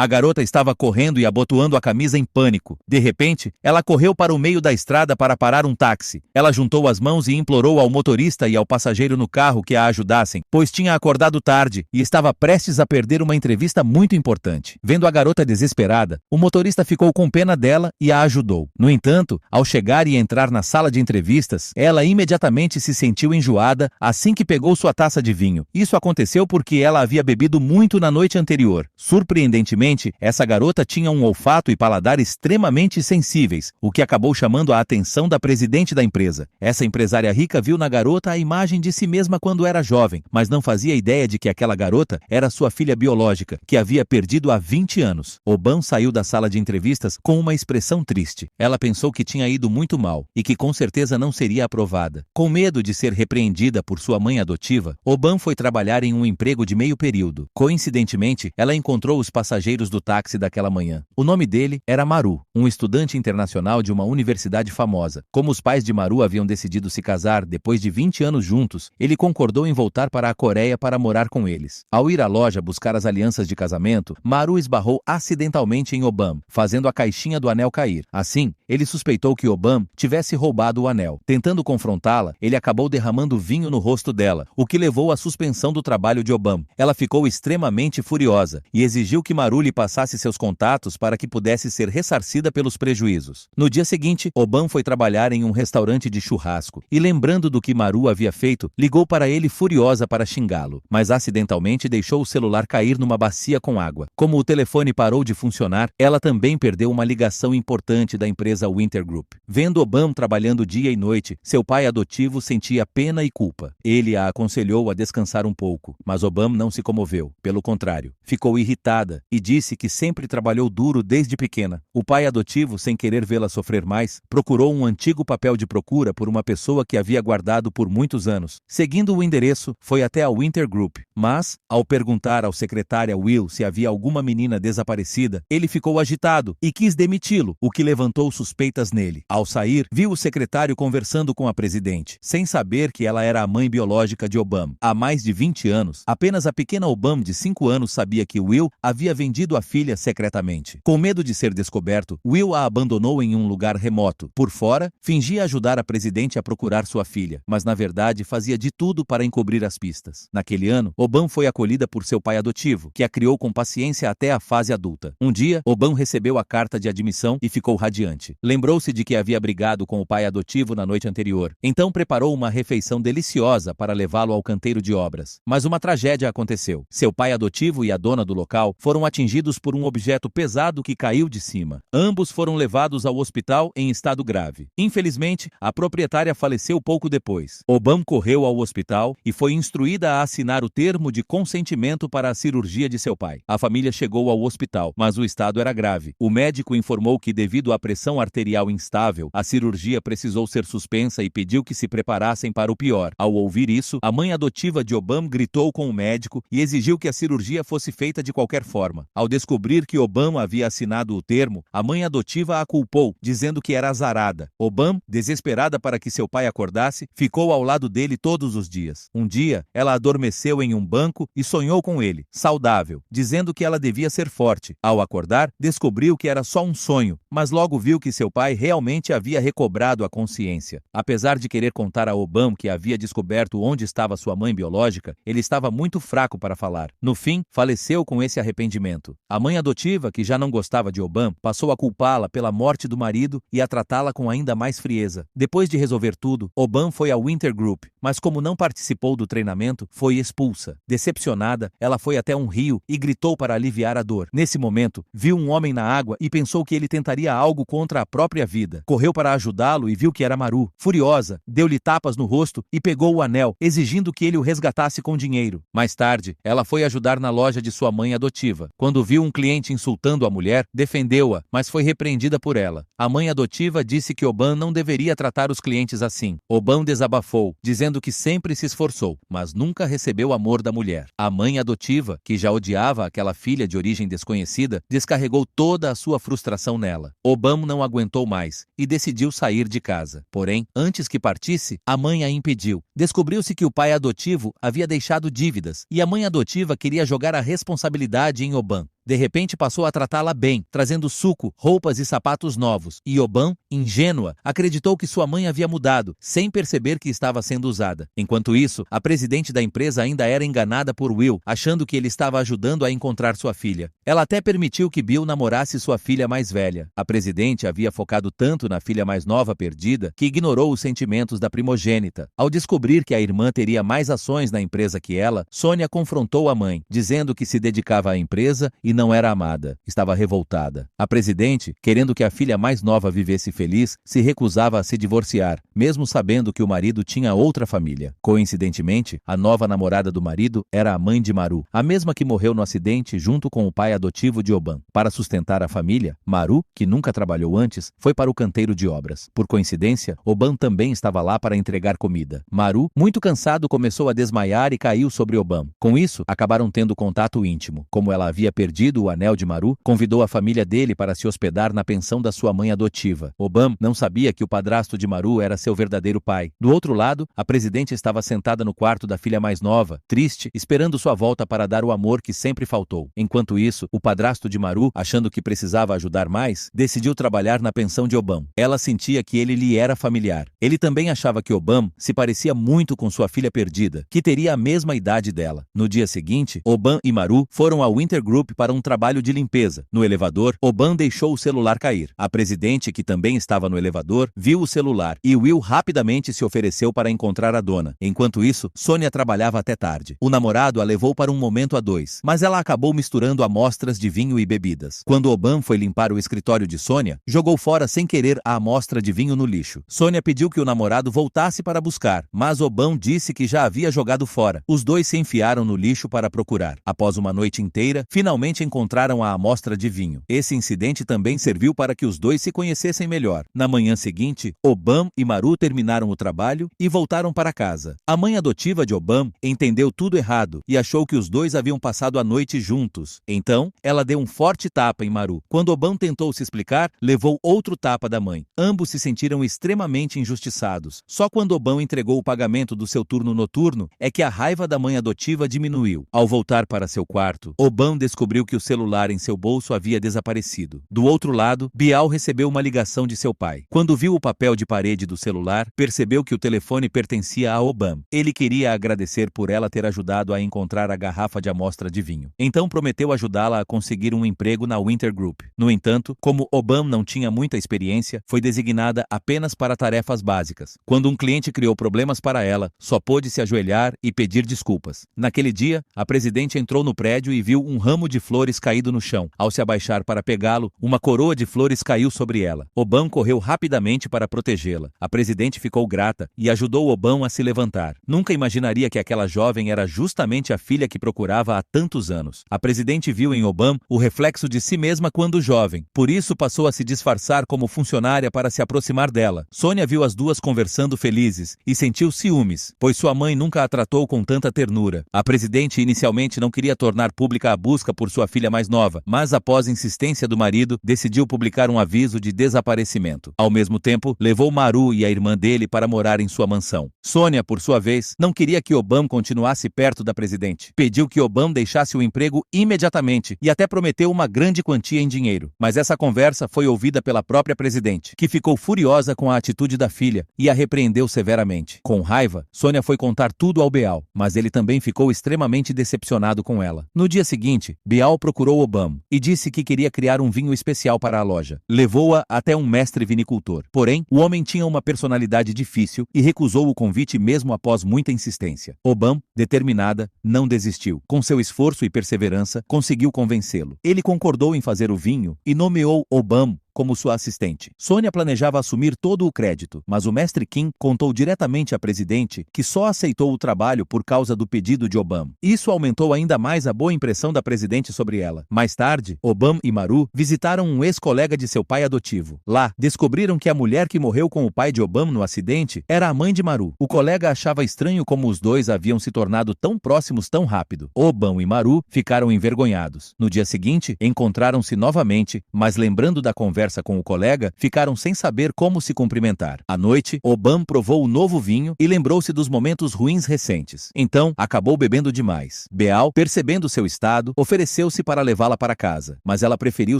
A garota estava correndo e abotoando a camisa em pânico. De repente, ela correu para o meio da estrada para parar um táxi. Ela juntou as mãos e implorou ao motorista e ao passageiro no carro que a ajudassem, pois tinha acordado tarde e estava prestes a perder uma entrevista muito importante. Vendo a garota desesperada, o motorista ficou com pena dela e a ajudou. No entanto, ao chegar e entrar na sala de entrevistas, ela imediatamente se sentiu enjoada assim que pegou sua taça de vinho. Isso aconteceu porque ela havia bebido muito na noite anterior. Surpreendentemente, essa garota tinha um olfato e paladar extremamente sensíveis, o que acabou chamando a atenção da presidente da empresa. Essa empresária rica viu na garota a imagem de si mesma quando era jovem, mas não fazia ideia de que aquela garota era sua filha biológica, que havia perdido há 20 anos. Oban saiu da sala de entrevistas com uma expressão triste. Ela pensou que tinha ido muito mal e que com certeza não seria aprovada. Com medo de ser repreendida por sua mãe adotiva, Oban foi trabalhar em um emprego de meio período. Coincidentemente, ela encontrou os passageiros do táxi daquela manhã. O nome dele era Maru, um estudante internacional de uma universidade famosa. Como os pais de Maru haviam decidido se casar depois de 20 anos juntos, ele concordou em voltar para a Coreia para morar com eles. Ao ir à loja buscar as alianças de casamento, Maru esbarrou acidentalmente em Oban, fazendo a caixinha do anel cair. Assim, ele suspeitou que Oban tivesse roubado o anel. Tentando confrontá-la, ele acabou derramando vinho no rosto dela, o que levou à suspensão do trabalho de Oban. Ela ficou extremamente furiosa e exigiu que Maru lhe passasse seus contatos para que pudesse ser ressarcida pelos prejuízos. No dia seguinte, Oban foi trabalhar em um restaurante de churrasco e, lembrando do que Maru havia feito, ligou para ele furiosa para xingá-lo, mas acidentalmente deixou o celular cair numa bacia com água. Como o telefone parou de funcionar, ela também perdeu uma ligação importante da empresa Winter Group. Vendo Oban trabalhando dia e noite, seu pai adotivo sentia pena e culpa. Ele a aconselhou a descansar um pouco, mas Oban não se comoveu. Pelo contrário, ficou irritada e disse que sempre trabalhou duro desde pequena. O pai adotivo, sem querer vê-la sofrer mais, procurou um antigo papel de procura por uma pessoa que havia guardado por muitos anos. Seguindo o endereço, foi até a Winter Group, mas, ao perguntar ao secretário Will se havia alguma menina desaparecida, ele ficou agitado e quis demiti-lo, o que levantou suspeitas nele. Ao sair, viu o secretário conversando com a presidente, sem saber que ela era a mãe biológica de Oban. Há mais de 20 anos, apenas a pequena Oban de 5 anos sabia que Will havia vendido a filha secretamente. Com medo de ser descoberto, Will a abandonou em um lugar remoto. Por fora, fingia ajudar a presidente a procurar sua filha, mas na verdade fazia de tudo para encobrir as pistas. Naquele ano, Oban foi acolhida por seu pai adotivo, que a criou com paciência até a fase adulta. Um dia, Oban recebeu a carta de admissão e ficou radiante. Lembrou-se de que havia brigado com o pai adotivo na noite anterior. Então preparou uma refeição deliciosa para levá-lo ao canteiro de obras. Mas uma tragédia aconteceu. Seu pai adotivo e a dona do local foram atingidos por um objeto pesado que caiu de cima. Ambos foram levados ao hospital em estado grave. Infelizmente, a proprietária faleceu pouco depois. Oban correu ao hospital e foi instruída a assinar o termo de consentimento para a cirurgia de seu pai. A família chegou ao hospital, mas o estado era grave. O médico informou que, devido à pressão arterial instável, a cirurgia precisou ser suspensa e pediu que se preparassem para o pior. Ao ouvir isso, a mãe adotiva de Oban gritou com o médico e exigiu que a cirurgia fosse feita de qualquer forma. Ao descobrir que Oban havia assinado o termo, a mãe adotiva a culpou, dizendo que era azarada. Oban, desesperada para que seu pai acordasse, ficou ao lado dele todos os dias. Um dia, ela adormeceu em um banco e sonhou com ele, saudável, dizendo que ela devia ser forte. Ao acordar, descobriu que era só um sonho, mas logo viu que seu pai realmente havia recobrado a consciência. Apesar de querer contar a Oban que havia descoberto onde estava sua mãe biológica, ele estava muito fraco para falar. No fim, faleceu com esse arrependimento. A mãe adotiva, que já não gostava de Oban, passou a culpá-la pela morte do marido e a tratá-la com ainda mais frieza. Depois de resolver tudo, Oban foi ao Winter Group, mas como não participou do treinamento, foi expulsa. Decepcionada, ela foi até um rio e gritou para aliviar a dor. Nesse momento, viu um homem na água e pensou que ele tentaria algo contra a própria vida. Correu para ajudá-lo e viu que era Maru. Furiosa, deu-lhe tapas no rosto e pegou o anel, exigindo que ele o resgatasse com dinheiro. Mais tarde, ela foi ajudar na loja de sua mãe adotiva. Quando viu um cliente insultando a mulher, defendeu-a, mas foi repreendida por ela. A mãe adotiva disse que Oban não deveria tratar os clientes assim. Oban desabafou, dizendo que sempre se esforçou, mas nunca recebeu amor da mulher. A mãe adotiva, que já odiava aquela filha de origem desconhecida, descarregou toda a sua frustração nela. Oban não aguentou mais e decidiu sair de casa. Porém, antes que partisse, a mãe a impediu. Descobriu-se que o pai adotivo havia deixado dívidas e a mãe adotiva queria jogar a responsabilidade em Oban. De repente passou a tratá-la bem, trazendo suco, roupas e sapatos novos. E Obam, ingênua, acreditou que sua mãe havia mudado, sem perceber que estava sendo usada. Enquanto isso, a presidente da empresa ainda era enganada por Will, achando que ele estava ajudando a encontrar sua filha. Ela até permitiu que Bill namorasse sua filha mais velha. A presidente havia focado tanto na filha mais nova perdida que ignorou os sentimentos da primogênita. Ao descobrir que a irmã teria mais ações na empresa que ela, Sônia confrontou a mãe, dizendo que se dedicava à empresa e não era amada. Estava revoltada. A presidente, querendo que a filha mais nova vivesse feliz, se recusava a se divorciar, mesmo sabendo que o marido tinha outra família. Coincidentemente, a nova namorada do marido era a mãe de Maru, a mesma que morreu no acidente junto com o pai adotivo de Obam. Para sustentar a família, Maru, que nunca trabalhou antes, foi para o canteiro de obras. Por coincidência, Obam também estava lá para entregar comida. Maru, muito cansado, começou a desmaiar e caiu sobre Obam. Com isso, acabaram tendo contato íntimo. Como ela havia perdido o anel de Maru, convidou a família dele para se hospedar na pensão da sua mãe adotiva. Obam não sabia que o padrasto de Maru era seu verdadeiro pai. Do outro lado, a presidente estava sentada no quarto da filha mais nova, triste, esperando sua volta para dar o amor que sempre faltou. Enquanto isso, o padrasto de Maru, achando que precisava ajudar mais, decidiu trabalhar na pensão de Obam. Ela sentia que ele lhe era familiar. Ele também achava que Obam se parecia muito com sua filha perdida, que teria a mesma idade dela. No dia seguinte, Obam e Maru foram ao Winter Group para um trabalho de limpeza. No elevador, Obam deixou o celular cair. A presidente, que também estava no elevador, viu o celular e Will rapidamente se ofereceu para encontrar a dona. Enquanto isso, Sônia trabalhava até tarde. O namorado a levou para um momento a dois, mas ela acabou misturando amostras de vinho e bebidas. Quando Obam foi limpar o escritório de Sônia, jogou fora sem querer a amostra de vinho no lixo. Sônia pediu que o namorado voltasse para buscar, mas Obam disse que já havia jogado fora. Os dois se enfiaram no lixo para procurar. Após uma noite inteira, finalmente encontraram a amostra de vinho. Esse incidente também serviu para que os dois se conhecessem melhor. Na manhã seguinte, Obam e Maru terminaram o trabalho e voltaram para casa. A mãe adotiva de Obam entendeu tudo errado e achou que os dois haviam passado a noite juntos. Então, ela deu um forte tapa em Maru. Quando Obam tentou se explicar, levou outro tapa da mãe. Ambos se sentiram extremamente injustiçados. Só quando Obam entregou o pagamento do seu turno noturno é que a raiva da mãe adotiva diminuiu. Ao voltar para seu quarto, Obam descobriu que o celular em seu bolso havia desaparecido. Do outro lado, Bial recebeu uma ligação de seu pai. Quando viu o papel de parede do celular, percebeu que o telefone pertencia a Obam. Ele queria agradecer por ela ter ajudado a encontrar a garrafa de amostra de vinho. Então prometeu ajudá-la a conseguir um emprego na Winter Group. No entanto, como Obam não tinha muita experiência, foi designada apenas para tarefas básicas. Quando um cliente criou problemas para ela, só pôde se ajoelhar e pedir desculpas. Naquele dia, a presidente entrou no prédio e viu um ramo de flores caído no chão. Ao se abaixar para pegá-lo, uma coroa de flores caiu sobre ela. Obam correu rapidamente para protegê-la. A presidente ficou grata e ajudou Obam a se levantar. Nunca imaginaria que aquela jovem era justamente a filha que procurava há tantos anos. A presidente viu em Obam o reflexo de si mesma quando jovem. Por isso passou a se disfarçar como funcionária para se aproximar dela. Sônia viu as duas conversando felizes e sentiu ciúmes, pois sua mãe nunca a tratou com tanta ternura. A presidente inicialmente não queria tornar pública a busca por sua filha mais nova, mas após insistência do marido, decidiu publicar um aviso de desaparecimento. Ao mesmo tempo, levou Maru e a irmã dele para morar em sua mansão. Sônia, por sua vez, não queria que Obam continuasse perto da presidente. Pediu que Obam deixasse o emprego imediatamente e até prometeu uma grande quantia em dinheiro. Mas essa conversa foi ouvida pela própria presidente, que ficou furiosa com a atitude da filha e a repreendeu severamente. Com raiva, Sônia foi contar tudo ao Bial, mas ele também ficou extremamente decepcionado com ela. No dia seguinte, Bial procurou Obam e disse que queria criar um vinho especial para a loja. Levou-a até um mestre vinicultor. Porém, o homem tinha uma personalidade difícil e recusou o convite mesmo após muita insistência. Obam, determinada, não desistiu. Com seu esforço e perseverança, conseguiu convencê-lo. Ele concordou em fazer o vinho e nomeou Obam como sua assistente. Sônia planejava assumir todo o crédito, mas o mestre Kim contou diretamente à presidente que só aceitou o trabalho por causa do pedido de Obam. Isso aumentou ainda mais a boa impressão da presidente sobre ela. Mais tarde, Obam e Maru visitaram um ex-colega de seu pai adotivo. Lá, descobriram que a mulher que morreu com o pai de Obam no acidente era a mãe de Maru. O colega achava estranho como os dois haviam se tornado tão próximos tão rápido. Obam e Maru ficaram envergonhados. No dia seguinte, encontraram-se novamente, mas lembrando da conversa conversa com o colega, ficaram sem saber como se cumprimentar. À noite, Obama provou o novo vinho e lembrou-se dos momentos ruins recentes. Então, acabou bebendo demais. Beal, percebendo seu estado, ofereceu-se para levá-la para casa, mas ela preferiu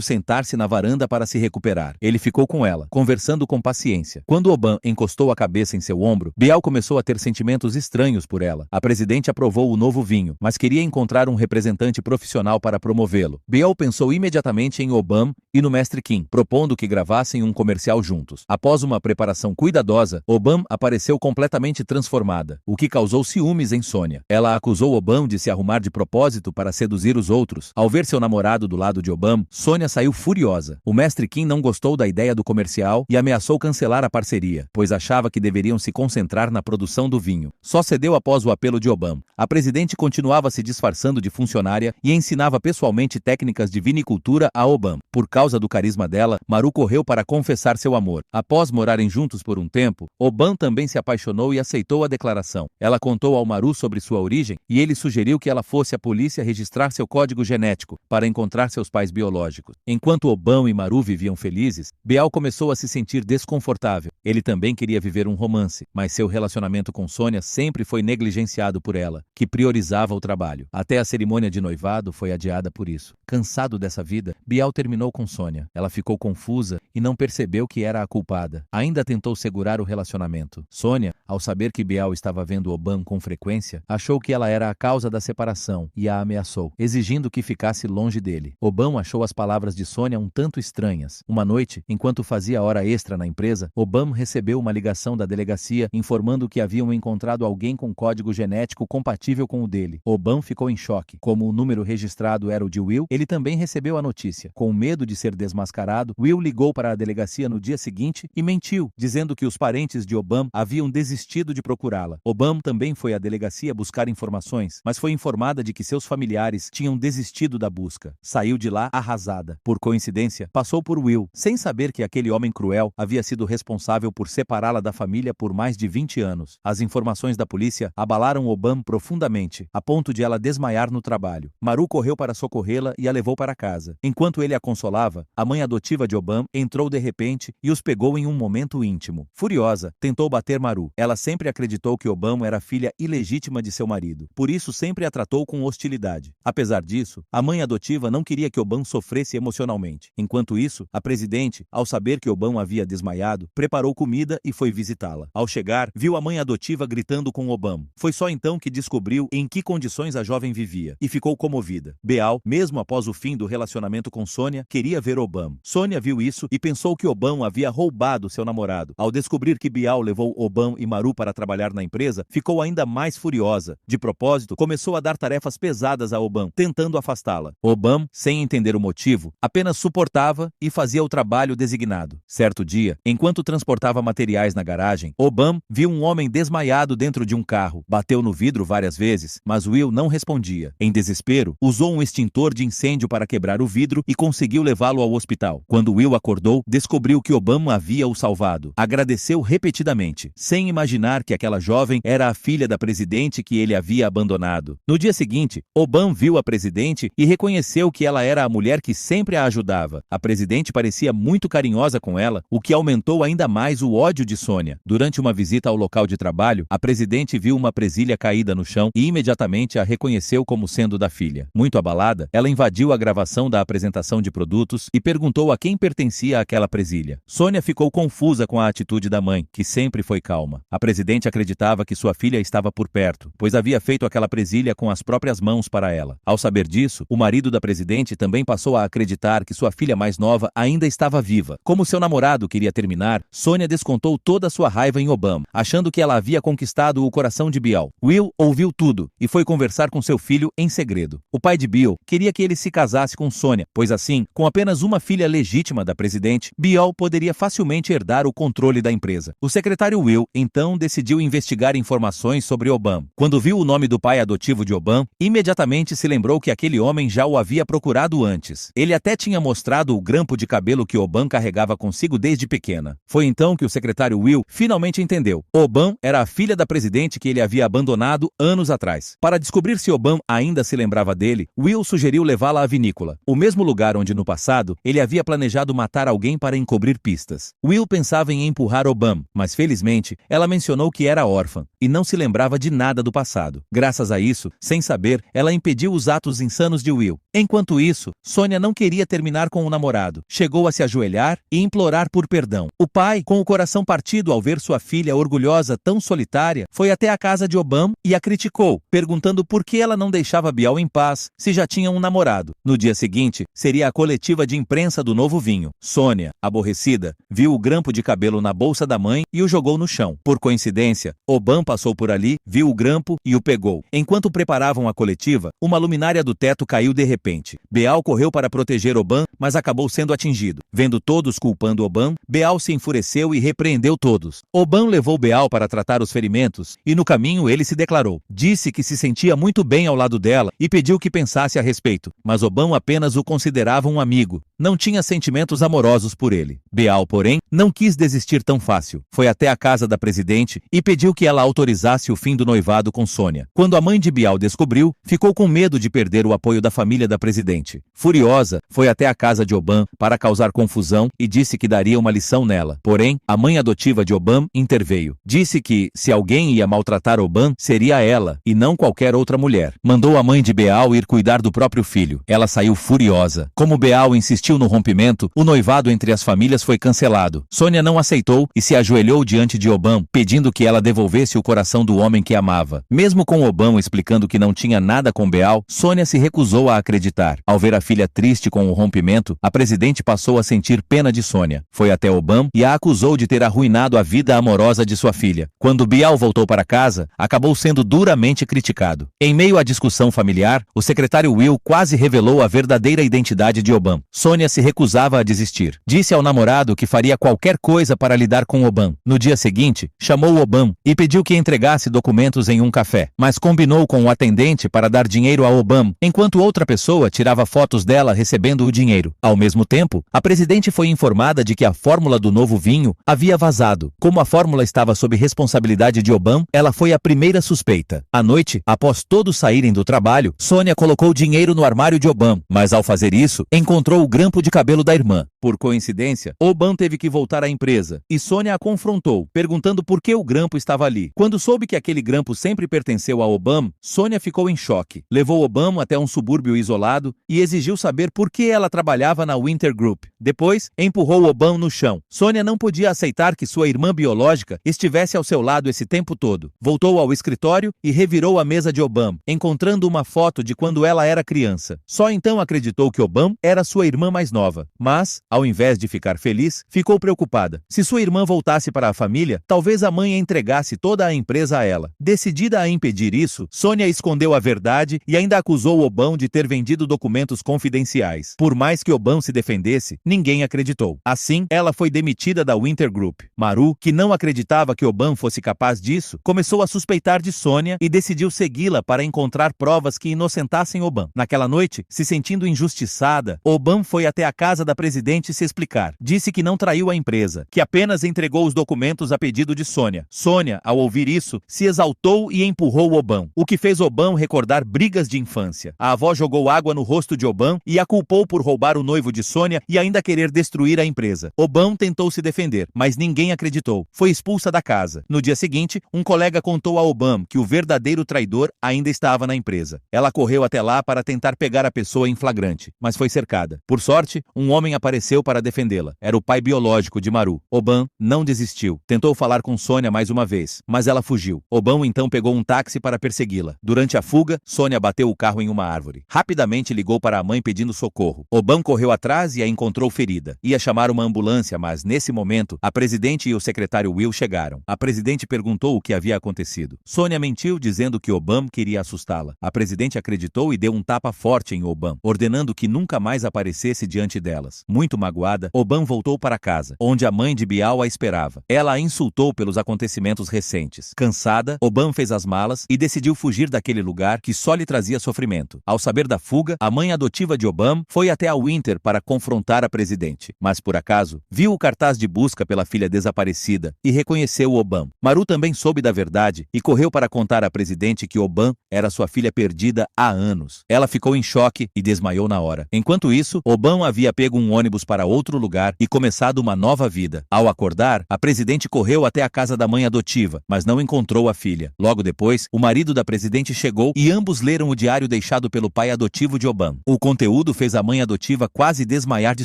sentar-se na varanda para se recuperar. Ele ficou com ela, conversando com paciência. Quando Obama encostou a cabeça em seu ombro, Beal começou a ter sentimentos estranhos por ela. A presidente aprovou o novo vinho, mas queria encontrar um representante profissional para promovê-lo. Beal pensou imediatamente em Obama e no mestre Kim, propondo que gravassem um comercial juntos. Após uma preparação cuidadosa, Obama apareceu completamente transformada, o que causou ciúmes em Sônia. Ela acusou Obama de se arrumar de propósito para seduzir os outros. Ao ver seu namorado do lado de Obama, Sônia saiu furiosa. O mestre Kim não gostou da ideia do comercial e ameaçou cancelar a parceria, pois achava que deveriam se concentrar na produção do vinho. Só cedeu após o apelo de Obama. A presidente continuava se disfarçando de funcionária e ensinava pessoalmente técnicas de vinicultura a Obama. Por causa do carisma dela, Maru correu para confessar seu amor. Após morarem juntos por um tempo, Obama também se apaixonou e aceitou a declaração. Ela contou ao Maru sobre sua origem e ele sugeriu que ela fosse à polícia registrar seu código genético para encontrar seus pais biológicos. Enquanto Obama e Maru viviam felizes, Beal começou a se sentir desconfortável. Ele também queria viver um romance, mas seu relacionamento com Sônia sempre foi negligenciado por ela, que priorizava o trabalho. Até a cerimônia de noivado foi adiada por isso. Cansado dessa vida, Beal terminou com Sônia. Ela ficou confusa e não percebeu que era a culpada. Ainda tentou segurar o relacionamento. Sônia, ao saber que Beal estava vendo Obama com frequência, achou que ela era a causa da separação e a ameaçou, exigindo que ficasse longe dele. Obama achou as palavras de Sônia um tanto estranhas. Uma noite, enquanto fazia hora extra na empresa, Obama recebeu uma ligação da delegacia informando que haviam encontrado alguém com código genético compatível com o dele. Obama ficou em choque. Como o número registrado era o de Will, ele também recebeu a notícia. Com medo de ser desmascarado, Will ligou para a delegacia no dia seguinte e mentiu, dizendo que os parentes de Obama haviam desistido de procurá-la. Obama também foi à delegacia buscar informações, mas foi informada de que seus familiares tinham desistido da busca. Saiu de lá arrasada. Por coincidência, passou por Will, sem saber que aquele homem cruel havia sido responsável por separá-la da família por mais de 20 anos. As informações da polícia abalaram Obama profundamente, a ponto de ela desmaiar no trabalho. Maru correu para socorrê-la e a levou para casa. Enquanto ele a consolava, a mãe adotiva de Obama entrou de repente e os pegou em um momento íntimo. Furiosa, tentou bater Maru. Ela sempre acreditou que Obama era filha ilegítima de seu marido. Por isso sempre a tratou com hostilidade. Apesar disso, a mãe adotiva não queria que Obama sofresse emocionalmente. Enquanto isso, a presidente, ao saber que Obama havia desmaiado, preparou comida e foi visitá-la. Ao chegar, viu a mãe adotiva gritando com Obama. Foi só então que descobriu em que condições a jovem vivia e ficou comovida. Beal, mesmo após o fim do relacionamento com Sônia, queria ver Obama. Sônia viu isso e pensou que Obama havia roubado seu namorado. Ao descobrir que Beal levou Obama e Maru para trabalhar na empresa, ficou ainda mais furiosa. De propósito, começou a dar tarefas pesadas a Obama, tentando afastá-la. Obama, sem entender o motivo, apenas suportava e fazia o trabalho designado. Certo dia, enquanto transportava materiais na garagem, Obama viu um homem desmaiado dentro de um carro. Bateu no vidro várias vezes, mas Will não respondia. Em desespero, usou um extintor de incêndio para quebrar o vidro e conseguiu levá-lo ao hospital. Quando Will acordou, descobriu que Obama havia o salvado. Agradeceu repetidamente, sem imaginar que aquela jovem era a filha da presidente que ele havia abandonado. No dia seguinte, Obama viu a presidente e reconheceu que ela era a mulher que sempre a ajudava. A presidente parecia muito carinhosa com ela, o que aumentou ainda mais o ódio de Sônia. Durante uma visita ao local de trabalho, a presidente viu uma presilha caída no chão e imediatamente a reconheceu como sendo da filha. Muito abalada, ela invadiu a gravação da apresentação de produtos e perguntou a quem pertencia aquela presilha. Sônia ficou confusa com a atitude da mãe, que sempre foi calma. A presidente acreditava que sua filha estava por perto, pois havia feito aquela presilha com as próprias mãos para ela. Ao saber disso, o marido da presidente também passou a acreditar que sua filha mais nova ainda estava viva. Como seu namorado queria terminar, Sônia descontou toda a sua raiva em Obama, achando que ela havia conquistado o coração de Beal. Will ouviu tudo e foi conversar com seu filho em segredo. O pai de Beal queria que ele se casasse com Sônia, pois assim, com apenas uma filha legítima da presidente, Beal poderia facilmente herdar o controle da empresa. O secretário Will, então, decidiu investigar informações sobre Obama. Quando viu o nome do pai adotivo de Obama, imediatamente se lembrou que aquele homem já o havia procurado antes. Ele até tinha mostrado o grampo de cabelo que Obama carregava consigo desde pequena. Foi então que o secretário Will finalmente entendeu. Obama era a filha da presidente que ele havia abandonado anos atrás. Para descobrir se Obama ainda se lembrava dele, Will sugeriu levá-la à vinícola, o mesmo lugar onde no passado ele havia planejado planejado matar alguém para encobrir pistas. Will pensava em empurrar Obama, mas felizmente, ela mencionou que era órfã e não se lembrava de nada do passado. Graças a isso, sem saber, ela impediu os atos insanos de Will. Enquanto isso, Sônia não queria terminar com o namorado. Chegou a se ajoelhar e implorar por perdão. O pai, com o coração partido ao ver sua filha orgulhosa tão solitária, foi até a casa de Obama e a criticou, perguntando por que ela não deixava Bial em paz se já tinha um namorado. No dia seguinte, seria a coletiva de imprensa do novo vinho. Sônia, aborrecida, viu o grampo de cabelo na bolsa da mãe e o jogou no chão. Por coincidência, Obama passou por ali, viu o grampo e o pegou. Enquanto preparavam a coletiva, uma luminária do teto caiu de repente. Bial correu para proteger Obama, mas acabou sendo atingido. Vendo todos culpando Obama, Bial se enfureceu e repreendeu todos. Obama levou Bial para tratar os ferimentos e no caminho ele se declarou. Disse que se sentia muito bem ao lado dela e pediu que pensasse a respeito, mas Obama apenas o considerava um amigo. Não tinha sentimentos amorosos por ele. Bial, porém, não quis desistir tão fácil. Foi até a casa da presidente e pediu que ela autorizasse o fim do noivado com Sônia. Quando a mãe de Bial descobriu, ficou com medo de perder o apoio da família da presidente. Furiosa, foi até a casa de Obama para causar confusão e disse que daria uma lição nela. Porém, a mãe adotiva de Obama interveio. Disse que, se alguém ia maltratar Obama, seria ela, e não qualquer outra mulher. Mandou a mãe de Bial ir cuidar do próprio filho. Ela saiu furiosa. Como Bial insistiu no rompimento, o noivado entre as famílias foi cancelado. Sônia não aceitou e se ajoelhou diante de Obama, pedindo que ela devolvesse o coração do homem que amava. Mesmo com Obama explicando que não tinha nada com Bial, Sônia se recusou a acreditar. Ao ver a filha triste com o rompimento, a presidente passou a sentir pena de Sônia. Foi até Obama e a acusou de ter arruinado a vida amorosa de sua filha. Quando Bial voltou para casa, acabou sendo duramente criticado. Em meio à discussão familiar, o secretário Will quase revelou a verdadeira identidade de Obama. Sônia se recusava a desistir. Disse ao namorado que faria qualquer coisa para lidar com Obama. No dia seguinte, chamou Obama e pediu que entregasse documentos em um café, mas combinou com o atendente para dar dinheiro a Obama, enquanto outra pessoa tirava fotos dela recebendo o dinheiro. Ao mesmo tempo, a presidente foi informada de que a fórmula do novo vinho havia vazado. Como a fórmula estava sob responsabilidade de Obama, ela foi a primeira suspeita. À noite, após todos saírem do trabalho, Sônia colocou dinheiro no armário de Obama, mas ao fazer isso, encontrou o grampo de cabelo da irmã. Por coincidência, Obama teve que voltar à empresa e Sônia a confrontou, perguntando por que o grampo estava ali. Quando soube que aquele grampo sempre pertenceu a Obama, Sônia ficou em choque. Levou Obama até um subúrbio isolado e exigiu saber por que ela trabalhava na Winter Group. Depois, empurrou Obama no chão. Sônia não podia aceitar que sua irmã biológica estivesse ao seu lado esse tempo todo. Voltou ao escritório e revirou a mesa de Obama, encontrando uma foto de quando ela era criança. Só então acreditou que Obama era sua irmã mais nova. Mas, ao invés de ficar feliz, ficou preocupada. Se sua irmã voltasse para a família, talvez a mãe entregasse toda a empresa a ela. Decidida a impedir isso, Sônia escondeu a verdade e ainda acusou Obama de ter vendido documentos confidenciais. Por mais que Obama se defendesse, ninguém acreditou. Assim, ela foi demitida da Winter Group. Maru, que não acreditava que Obama fosse capaz disso, começou a suspeitar de Sônia e decidiu segui-la para encontrar provas que inocentassem Obama. Naquela noite, se sentindo injustiçada, Obama foi até a casa da presidente se explicar. Disse que não traiu a empresa, que apenas entregou os documentos a pedido de Sônia. Sônia, ao ouvir isso, se exaltou e empurrou Obama, o que fez Obama recordar brigas de infância. A avó jogou água no rosto de Obama e a culpou por roubar o noivo de Sônia e ainda querer destruir a empresa. Obama tentou se defender, mas ninguém acreditou. Foi expulsa da casa. No dia seguinte, um colega contou a Obama que o verdadeiro traidor ainda estava na empresa. Ela correu até lá para tentar pegar a pessoa em flagrante, mas foi cercada. Por sorte, um homem apareceu para defendê-la. Era o pai biológico de Maru. Obama não desistiu. Tentou falar com Sônia mais uma vez, mas ela fugiu. Obama então pegou um táxi para persegui-la. Durante a fuga, Sônia bateu o carro em uma árvore. Rapidamente ligou para a mãe pedindo socorro. Obama correu atrás e a encontrou ferida. Ia chamar uma ambulância, mas nesse momento, a presidente e o secretário Will chegaram. A presidente perguntou o que havia acontecido. Sônia mentiu dizendo que Obama queria assustá-la. A presidente acreditou e deu um tapa forte em Obama, ordenando que nunca mais aparecesse diante delas. Muito magoada, Obama voltou para casa, onde a mãe de Bial a esperava. Ela a insultou pelos acontecimentos recentes. Cansada, Obama fez as malas e decidiu fugir daquele lugar que só lhe trazia sofrimento. Ao saber da fuga, a mãe adotiva de Obama foi até a Winter para confrontar a presidente. Mas por acaso, viu o cartaz de busca pela filha desaparecida e reconheceu Obama. Maru também soube da verdade e correu para contar à presidente que Obama era sua filha perdida há anos. Ela ficou em choque e desmaiou na hora. Enquanto isso, Obama Obama havia pego um ônibus para outro lugar e começado uma nova vida. Ao acordar, a presidente correu até a casa da mãe adotiva, mas não encontrou a filha. Logo depois, o marido da presidente chegou e ambos leram o diário deixado pelo pai adotivo de Obama. O conteúdo fez a mãe adotiva quase desmaiar de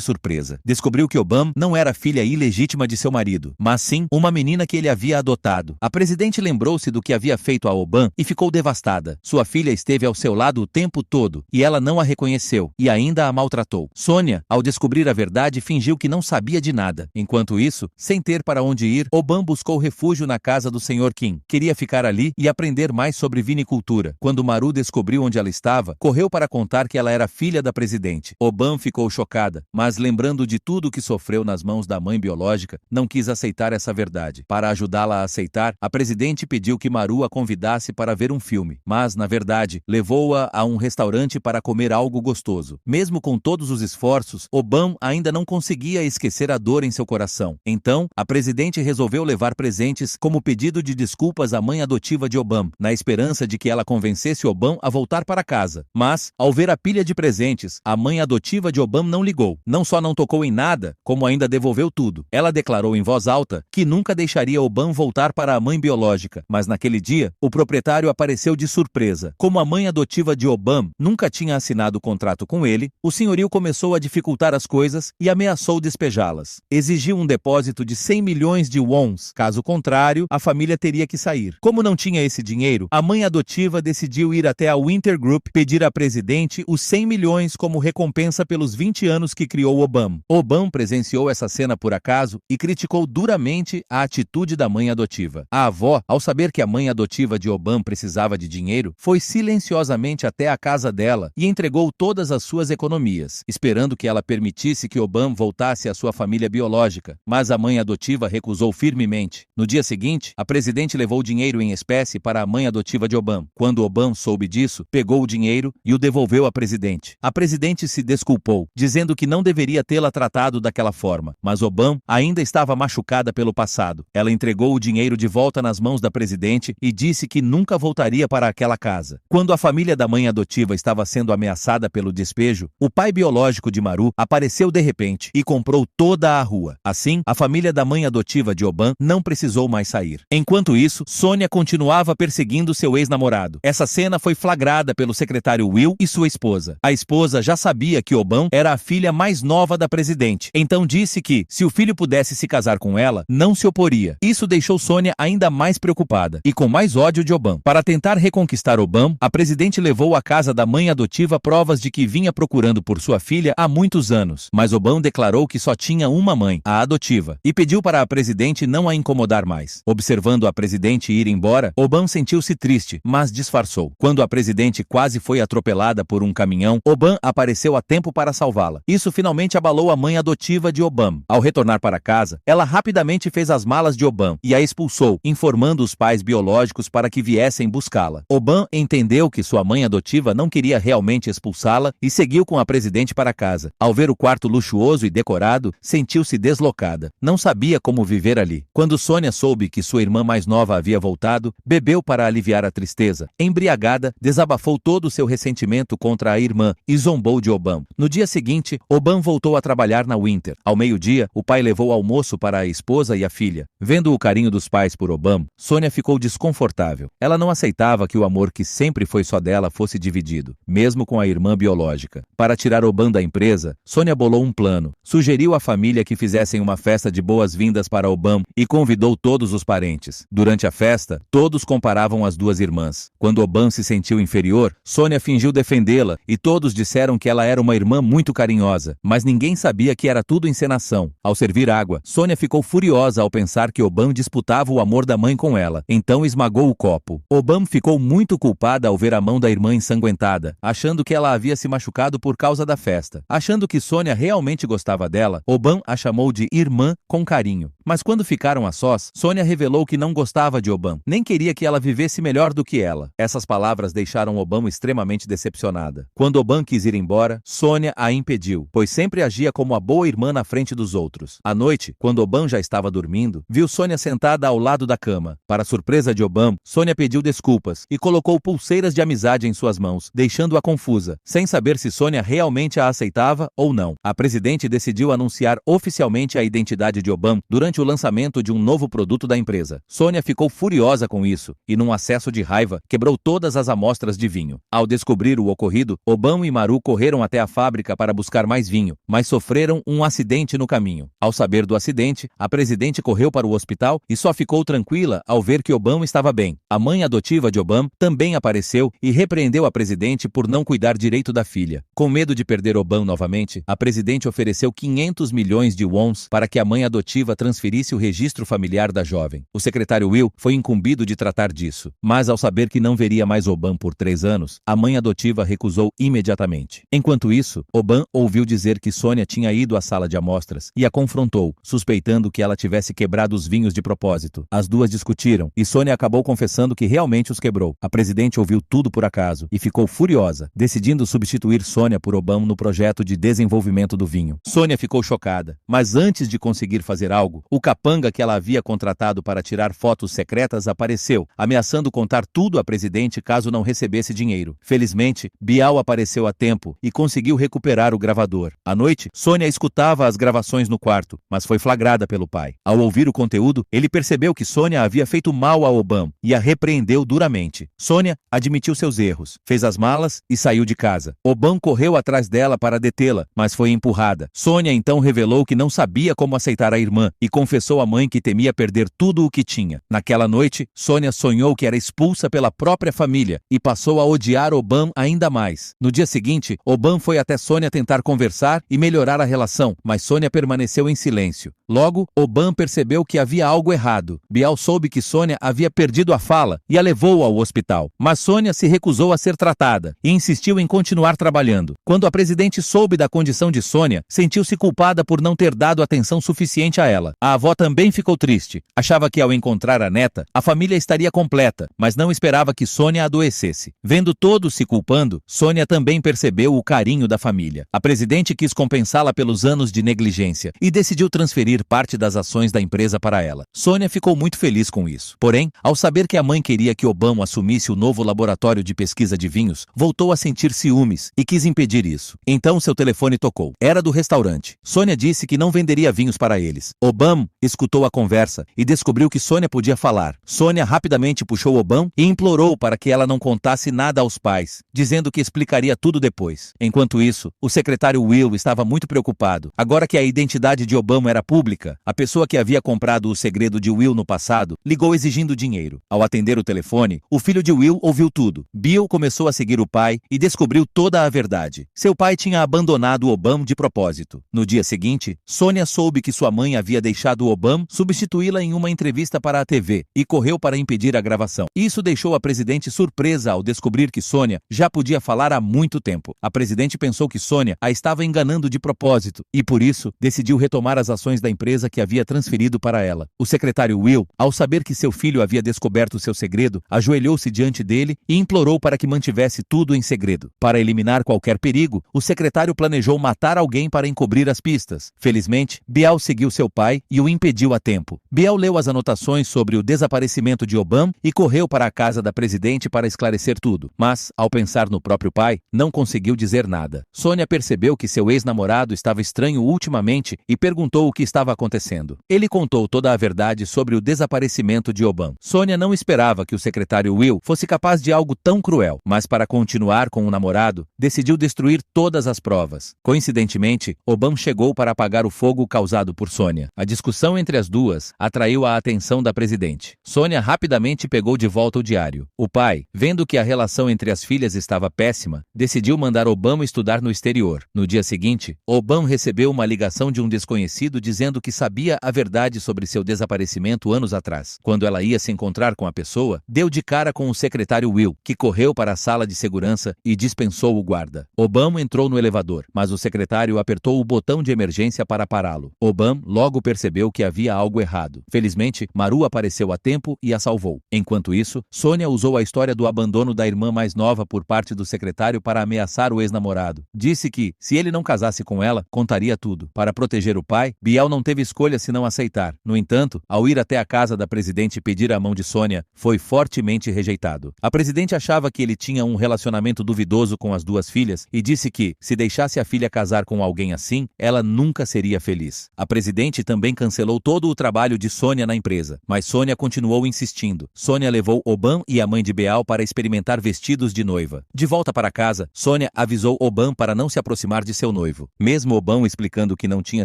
surpresa. Descobriu que Obama não era filha ilegítima de seu marido, mas sim uma menina que ele havia adotado. A presidente lembrou-se do que havia feito a Obama e ficou devastada. Sua filha esteve ao seu lado o tempo todo e ela não a reconheceu e ainda a maltratou. Sônia, ao descobrir a verdade, fingiu que não sabia de nada. Enquanto isso, sem ter para onde ir, Obama buscou refúgio na casa do Sr. Kim. Queria ficar ali e aprender mais sobre vinicultura. Quando Maru descobriu onde ela estava, correu para contar que ela era filha da presidente. Obama ficou chocada, mas lembrando de tudo que sofreu nas mãos da mãe biológica, não quis aceitar essa verdade. Para ajudá-la a aceitar, a presidente pediu que Maru a convidasse para ver um filme, mas, na verdade, levou-a a um restaurante para comer algo gostoso. Mesmo com todos os esforços, Obama ainda não conseguia esquecer a dor em seu coração. Então, a presidente resolveu levar presentes como pedido de desculpas à mãe adotiva de Obama, na esperança de que ela convencesse Obama a voltar para casa. Mas, ao ver a pilha de presentes, a mãe adotiva de Obama não ligou. Não só não tocou em nada, como ainda devolveu tudo. Ela declarou em voz alta que nunca deixaria Obama voltar para a mãe biológica, mas naquele dia, o proprietário apareceu de surpresa. Como a mãe adotiva de Obama nunca tinha assinado o contrato com ele, o senhorio começou a dificultar as coisas e ameaçou despejá-las. Exigiu um depósito de 100 milhões de wons, caso contrário, a família teria que sair. Como não tinha esse dinheiro, a mãe adotiva decidiu ir até a Winter Group pedir à presidente os 100 milhões como recompensa pelos 20 anos que criou Obama. Obama presenciou essa cena por acaso e criticou duramente a atitude da mãe adotiva. A avó, ao saber que a mãe adotiva de Obama precisava de dinheiro, foi silenciosamente até a casa dela e entregou todas as suas economias, esperando que ela permitisse que Obama voltasse à sua família biológica, mas a mãe adotiva recusou firmemente. No dia seguinte, a presidente levou dinheiro em espécie para a mãe adotiva de Obama. Quando Obama soube disso, pegou o dinheiro e o devolveu à presidente. A presidente se desculpou, dizendo que não deveria tê-la tratado daquela forma, mas Obama ainda estava machucada pelo passado. Ela entregou o dinheiro de volta nas mãos da presidente e disse que nunca voltaria para aquela casa. Quando a família da mãe adotiva estava sendo ameaçada pelo despejo, o pai biológico de Maru apareceu de repente e comprou toda a rua. Assim, a família da mãe adotiva de Obama não precisou mais sair. Enquanto isso, Sônia continuava perseguindo seu ex-namorado. Essa cena foi flagrada pelo secretário Will e sua esposa. A esposa já sabia que Obama era a filha mais nova da presidente, então disse que, se o filho pudesse se casar com ela, não se oporia. Isso deixou Sônia ainda mais preocupada e com mais ódio de Obama. Para tentar reconquistar Obama, a presidente levou à casa da mãe adotiva provas de que vinha procurando por sua filha há muitos anos, mas Obama declarou que só tinha uma mãe, a adotiva, e pediu para a presidente não a incomodar mais. Observando a presidente ir embora, Obama sentiu-se triste, mas disfarçou. Quando a presidente quase foi atropelada por um caminhão, Obama apareceu a tempo para salvá-la. Isso finalmente abalou a mãe adotiva de Obama. Ao retornar para casa, ela rapidamente fez as malas de Obama e a expulsou, informando os pais biológicos para que viessem buscá-la. Obama entendeu que sua mãe adotiva não queria realmente expulsá-la e seguiu com a presidente para casa. Ao ver o quarto luxuoso e decorado, sentiu-se deslocada. Não sabia como viver ali. Quando Sônia soube que sua irmã mais nova havia voltado, bebeu para aliviar a tristeza. Embriagada, desabafou todo o seu ressentimento contra a irmã e zombou de Obama. No dia seguinte, Obama voltou a trabalhar na Winter. Ao meio-dia, o pai levou almoço para a esposa e a filha. Vendo o carinho dos pais por Obama, Sônia ficou desconfortável. Ela não aceitava que o amor que sempre foi só dela fosse dividido, mesmo com a irmã biológica. Para tirar Obama da empresa, Sônia bolou um plano. Sugeriu à família que fizessem uma festa de boas-vindas para Obama e convidou todos os parentes. Durante a festa, todos comparavam as duas irmãs. Quando Obama se sentiu inferior, Sônia fingiu defendê-la e todos disseram que ela era uma irmã muito carinhosa, mas ninguém sabia que era tudo encenação. Ao servir água, Sônia ficou furiosa ao pensar que Obama disputava o amor da mãe com ela, então esmagou o copo. Obama ficou muito culpada ao ver a mão da irmã ensanguentada, achando que ela havia se machucado por causa da festa. Achando que Sônia realmente gostava dela, Obama a chamou de irmã com carinho. Mas quando ficaram a sós, Sônia revelou que não gostava de Obama, nem queria que ela vivesse melhor do que ela. Essas palavras deixaram Obama extremamente decepcionada. Quando Obama quis ir embora, Sônia a impediu, pois sempre agia como a boa irmã na frente dos outros. À noite, quando Obama já estava dormindo, viu Sônia sentada ao lado da cama. Para surpresa de Obama, Sônia pediu desculpas e colocou pulseiras de amizade em suas mãos, deixando-a confusa, sem saber se Sônia realmente a aceitava acreditava ou não. A presidente decidiu anunciar oficialmente a identidade de Obama durante o lançamento de um novo produto da empresa. Sônia ficou furiosa com isso e, num acesso de raiva, quebrou todas as amostras de vinho. Ao descobrir o ocorrido, Obama e Maru correram até a fábrica para buscar mais vinho, mas sofreram um acidente no caminho. Ao saber do acidente, a presidente correu para o hospital e só ficou tranquila ao ver que Obama estava bem. A mãe adotiva de Obama também apareceu e repreendeu a presidente por não cuidar direito da filha. Com medo de perder Obama novamente, a presidente ofereceu 500 milhões de wons para que a mãe adotiva transferisse o registro familiar da jovem. O secretário Will foi incumbido de tratar disso, mas ao saber que não veria mais Obama por 3 anos, a mãe adotiva recusou imediatamente. Enquanto isso, Obama ouviu dizer que Sônia tinha ido à sala de amostras e a confrontou, suspeitando que ela tivesse quebrado os vinhos de propósito. As duas discutiram e Sônia acabou confessando que realmente os quebrou. A presidente ouviu tudo por acaso e ficou furiosa, decidindo substituir Sônia por Obama no projeto de desenvolvimento do vinho. Sônia ficou chocada, mas antes de conseguir fazer algo, o capanga que ela havia contratado para tirar fotos secretas apareceu, ameaçando contar tudo à presidente caso não recebesse dinheiro. Felizmente, Bial apareceu a tempo e conseguiu recuperar o gravador. À noite, Sônia escutava as gravações no quarto, mas foi flagrada pelo pai. Ao ouvir o conteúdo, ele percebeu que Sônia havia feito mal a Obama e a repreendeu duramente. Sônia admitiu seus erros, fez as malas e saiu de casa. Obama correu atrás dela para detê-la, mas foi empurrada. Sônia então revelou que não sabia como aceitar a irmã e confessou à mãe que temia perder tudo o que tinha. Naquela noite, Sônia sonhou que era expulsa pela própria família e passou a odiar Obama ainda mais. No dia seguinte, Obama foi até Sônia tentar conversar e melhorar a relação, mas Sônia permaneceu em silêncio. Logo, Obama percebeu que havia algo errado. Bial soube que Sônia havia perdido a fala e a levou ao hospital. Mas Sônia se recusou a ser tratada e insistiu em continuar trabalhando. Quando a presidente soube da condição de Sônia, sentiu-se culpada por não ter dado atenção suficiente a ela. A avó também ficou triste. Achava que ao encontrar a neta, a família estaria completa, mas não esperava que Sônia adoecesse. Vendo todos se culpando, Sônia também percebeu o carinho da família. A presidente quis compensá-la pelos anos de negligência e decidiu transferir parte das ações da empresa para ela. Sônia ficou muito feliz com isso. Porém, ao saber que a mãe queria que Obama assumisse o novo laboratório de pesquisa de vinhos, voltou a sentir ciúmes e quis impedir isso. Então seu telefone tocou. Era do restaurante. Sônia disse que não venderia vinhos para eles. Obama escutou a conversa e descobriu que Sônia podia falar. Sônia rapidamente puxou Obama e implorou para que ela não contasse nada aos pais, dizendo que explicaria tudo depois. Enquanto isso, o secretário Will estava muito preocupado. Agora que a identidade de Obama era pública, a pessoa que havia comprado o segredo de Will no passado ligou exigindo dinheiro. Ao atender o telefone, o filho de Will ouviu tudo. Bill começou a seguir o pai e descobriu toda a verdade. Seu pai tinha abandonado Obama de propósito. No dia seguinte, Sônia soube que sua mãe havia deixado Obama substituí-la em uma entrevista para a TV e correu para impedir a gravação. Isso deixou a presidente surpresa ao descobrir que Sônia já podia falar há muito tempo. A presidente pensou que Sônia a estava enganando de propósito e, por isso, decidiu retomar as ações da empresa que havia transferido para ela. O secretário Will, ao saber que seu filho havia descoberto seu segredo, ajoelhou-se diante dele e implorou para que mantivesse tudo em segredo. Para eliminar qualquer perigo, o secretário planejou matar alguém para encobrir as pistas. Felizmente, Bial seguiu seu pai e o impediu a tempo. Bial leu as anotações sobre o desaparecimento de Obama e correu para a casa da presidente para esclarecer tudo. Mas, ao pensar no próprio pai, não conseguiu dizer nada. Sônia percebeu que seu ex-namorado estava estranho ultimamente e perguntou o que estava acontecendo. Ele contou toda a verdade sobre o desaparecimento de Obama. Sônia não esperava que o secretário Will fosse capaz de algo tão cruel, mas para continuar com o namorado, decidiu destruir todas as provas. Coincidentemente, Obama chegou para apagar o fogo causado por Sônia. A discussão entre as duas atraiu a atenção da presidente. Sônia rapidamente pegou de volta o diário. O pai, vendo que a relação entre as filhas estava péssima, decidiu mandar Obama estudar no exterior. No dia seguinte, Obama recebeu uma ligação de um desconhecido dizendo que sabia a verdade sobre seu desaparecimento anos atrás. Quando ela ia se encontrar com a pessoa, deu de cara com o secretário Will, que correu para a sala de segurança e dispensou o guarda. Obama entrou no elevador, mas o secretário apertou o botão de emergência para pará-lo. Obama logo percebeu que havia algo errado. Felizmente, Maru apareceu a tempo e a salvou. Enquanto isso, Sônia usou a história do abandono da irmã mais nova por parte do secretário para ameaçar o ex-namorado. Disse que, se ele não casasse com ela, contaria tudo. Para proteger o pai, Bial não teve escolha senão aceitar. No entanto, ao ir até a casa da presidente pedir a mão de Sônia, foi fortemente rejeitado. A presidente achava que ele tinha um relacionamento duvidoso com as duas filhas e disse que, se deixasse a filha casar com alguém assim, ela nunca seria feliz. A presidente também cancelou todo o trabalho de Sônia na empresa, mas Sônia continuou insistindo. Sônia levou Obam e a mãe de Beal para experimentar vestidos de noiva. De volta para casa, Sônia avisou Obam para não se aproximar de seu noivo. Mesmo Obam explicando que não tinha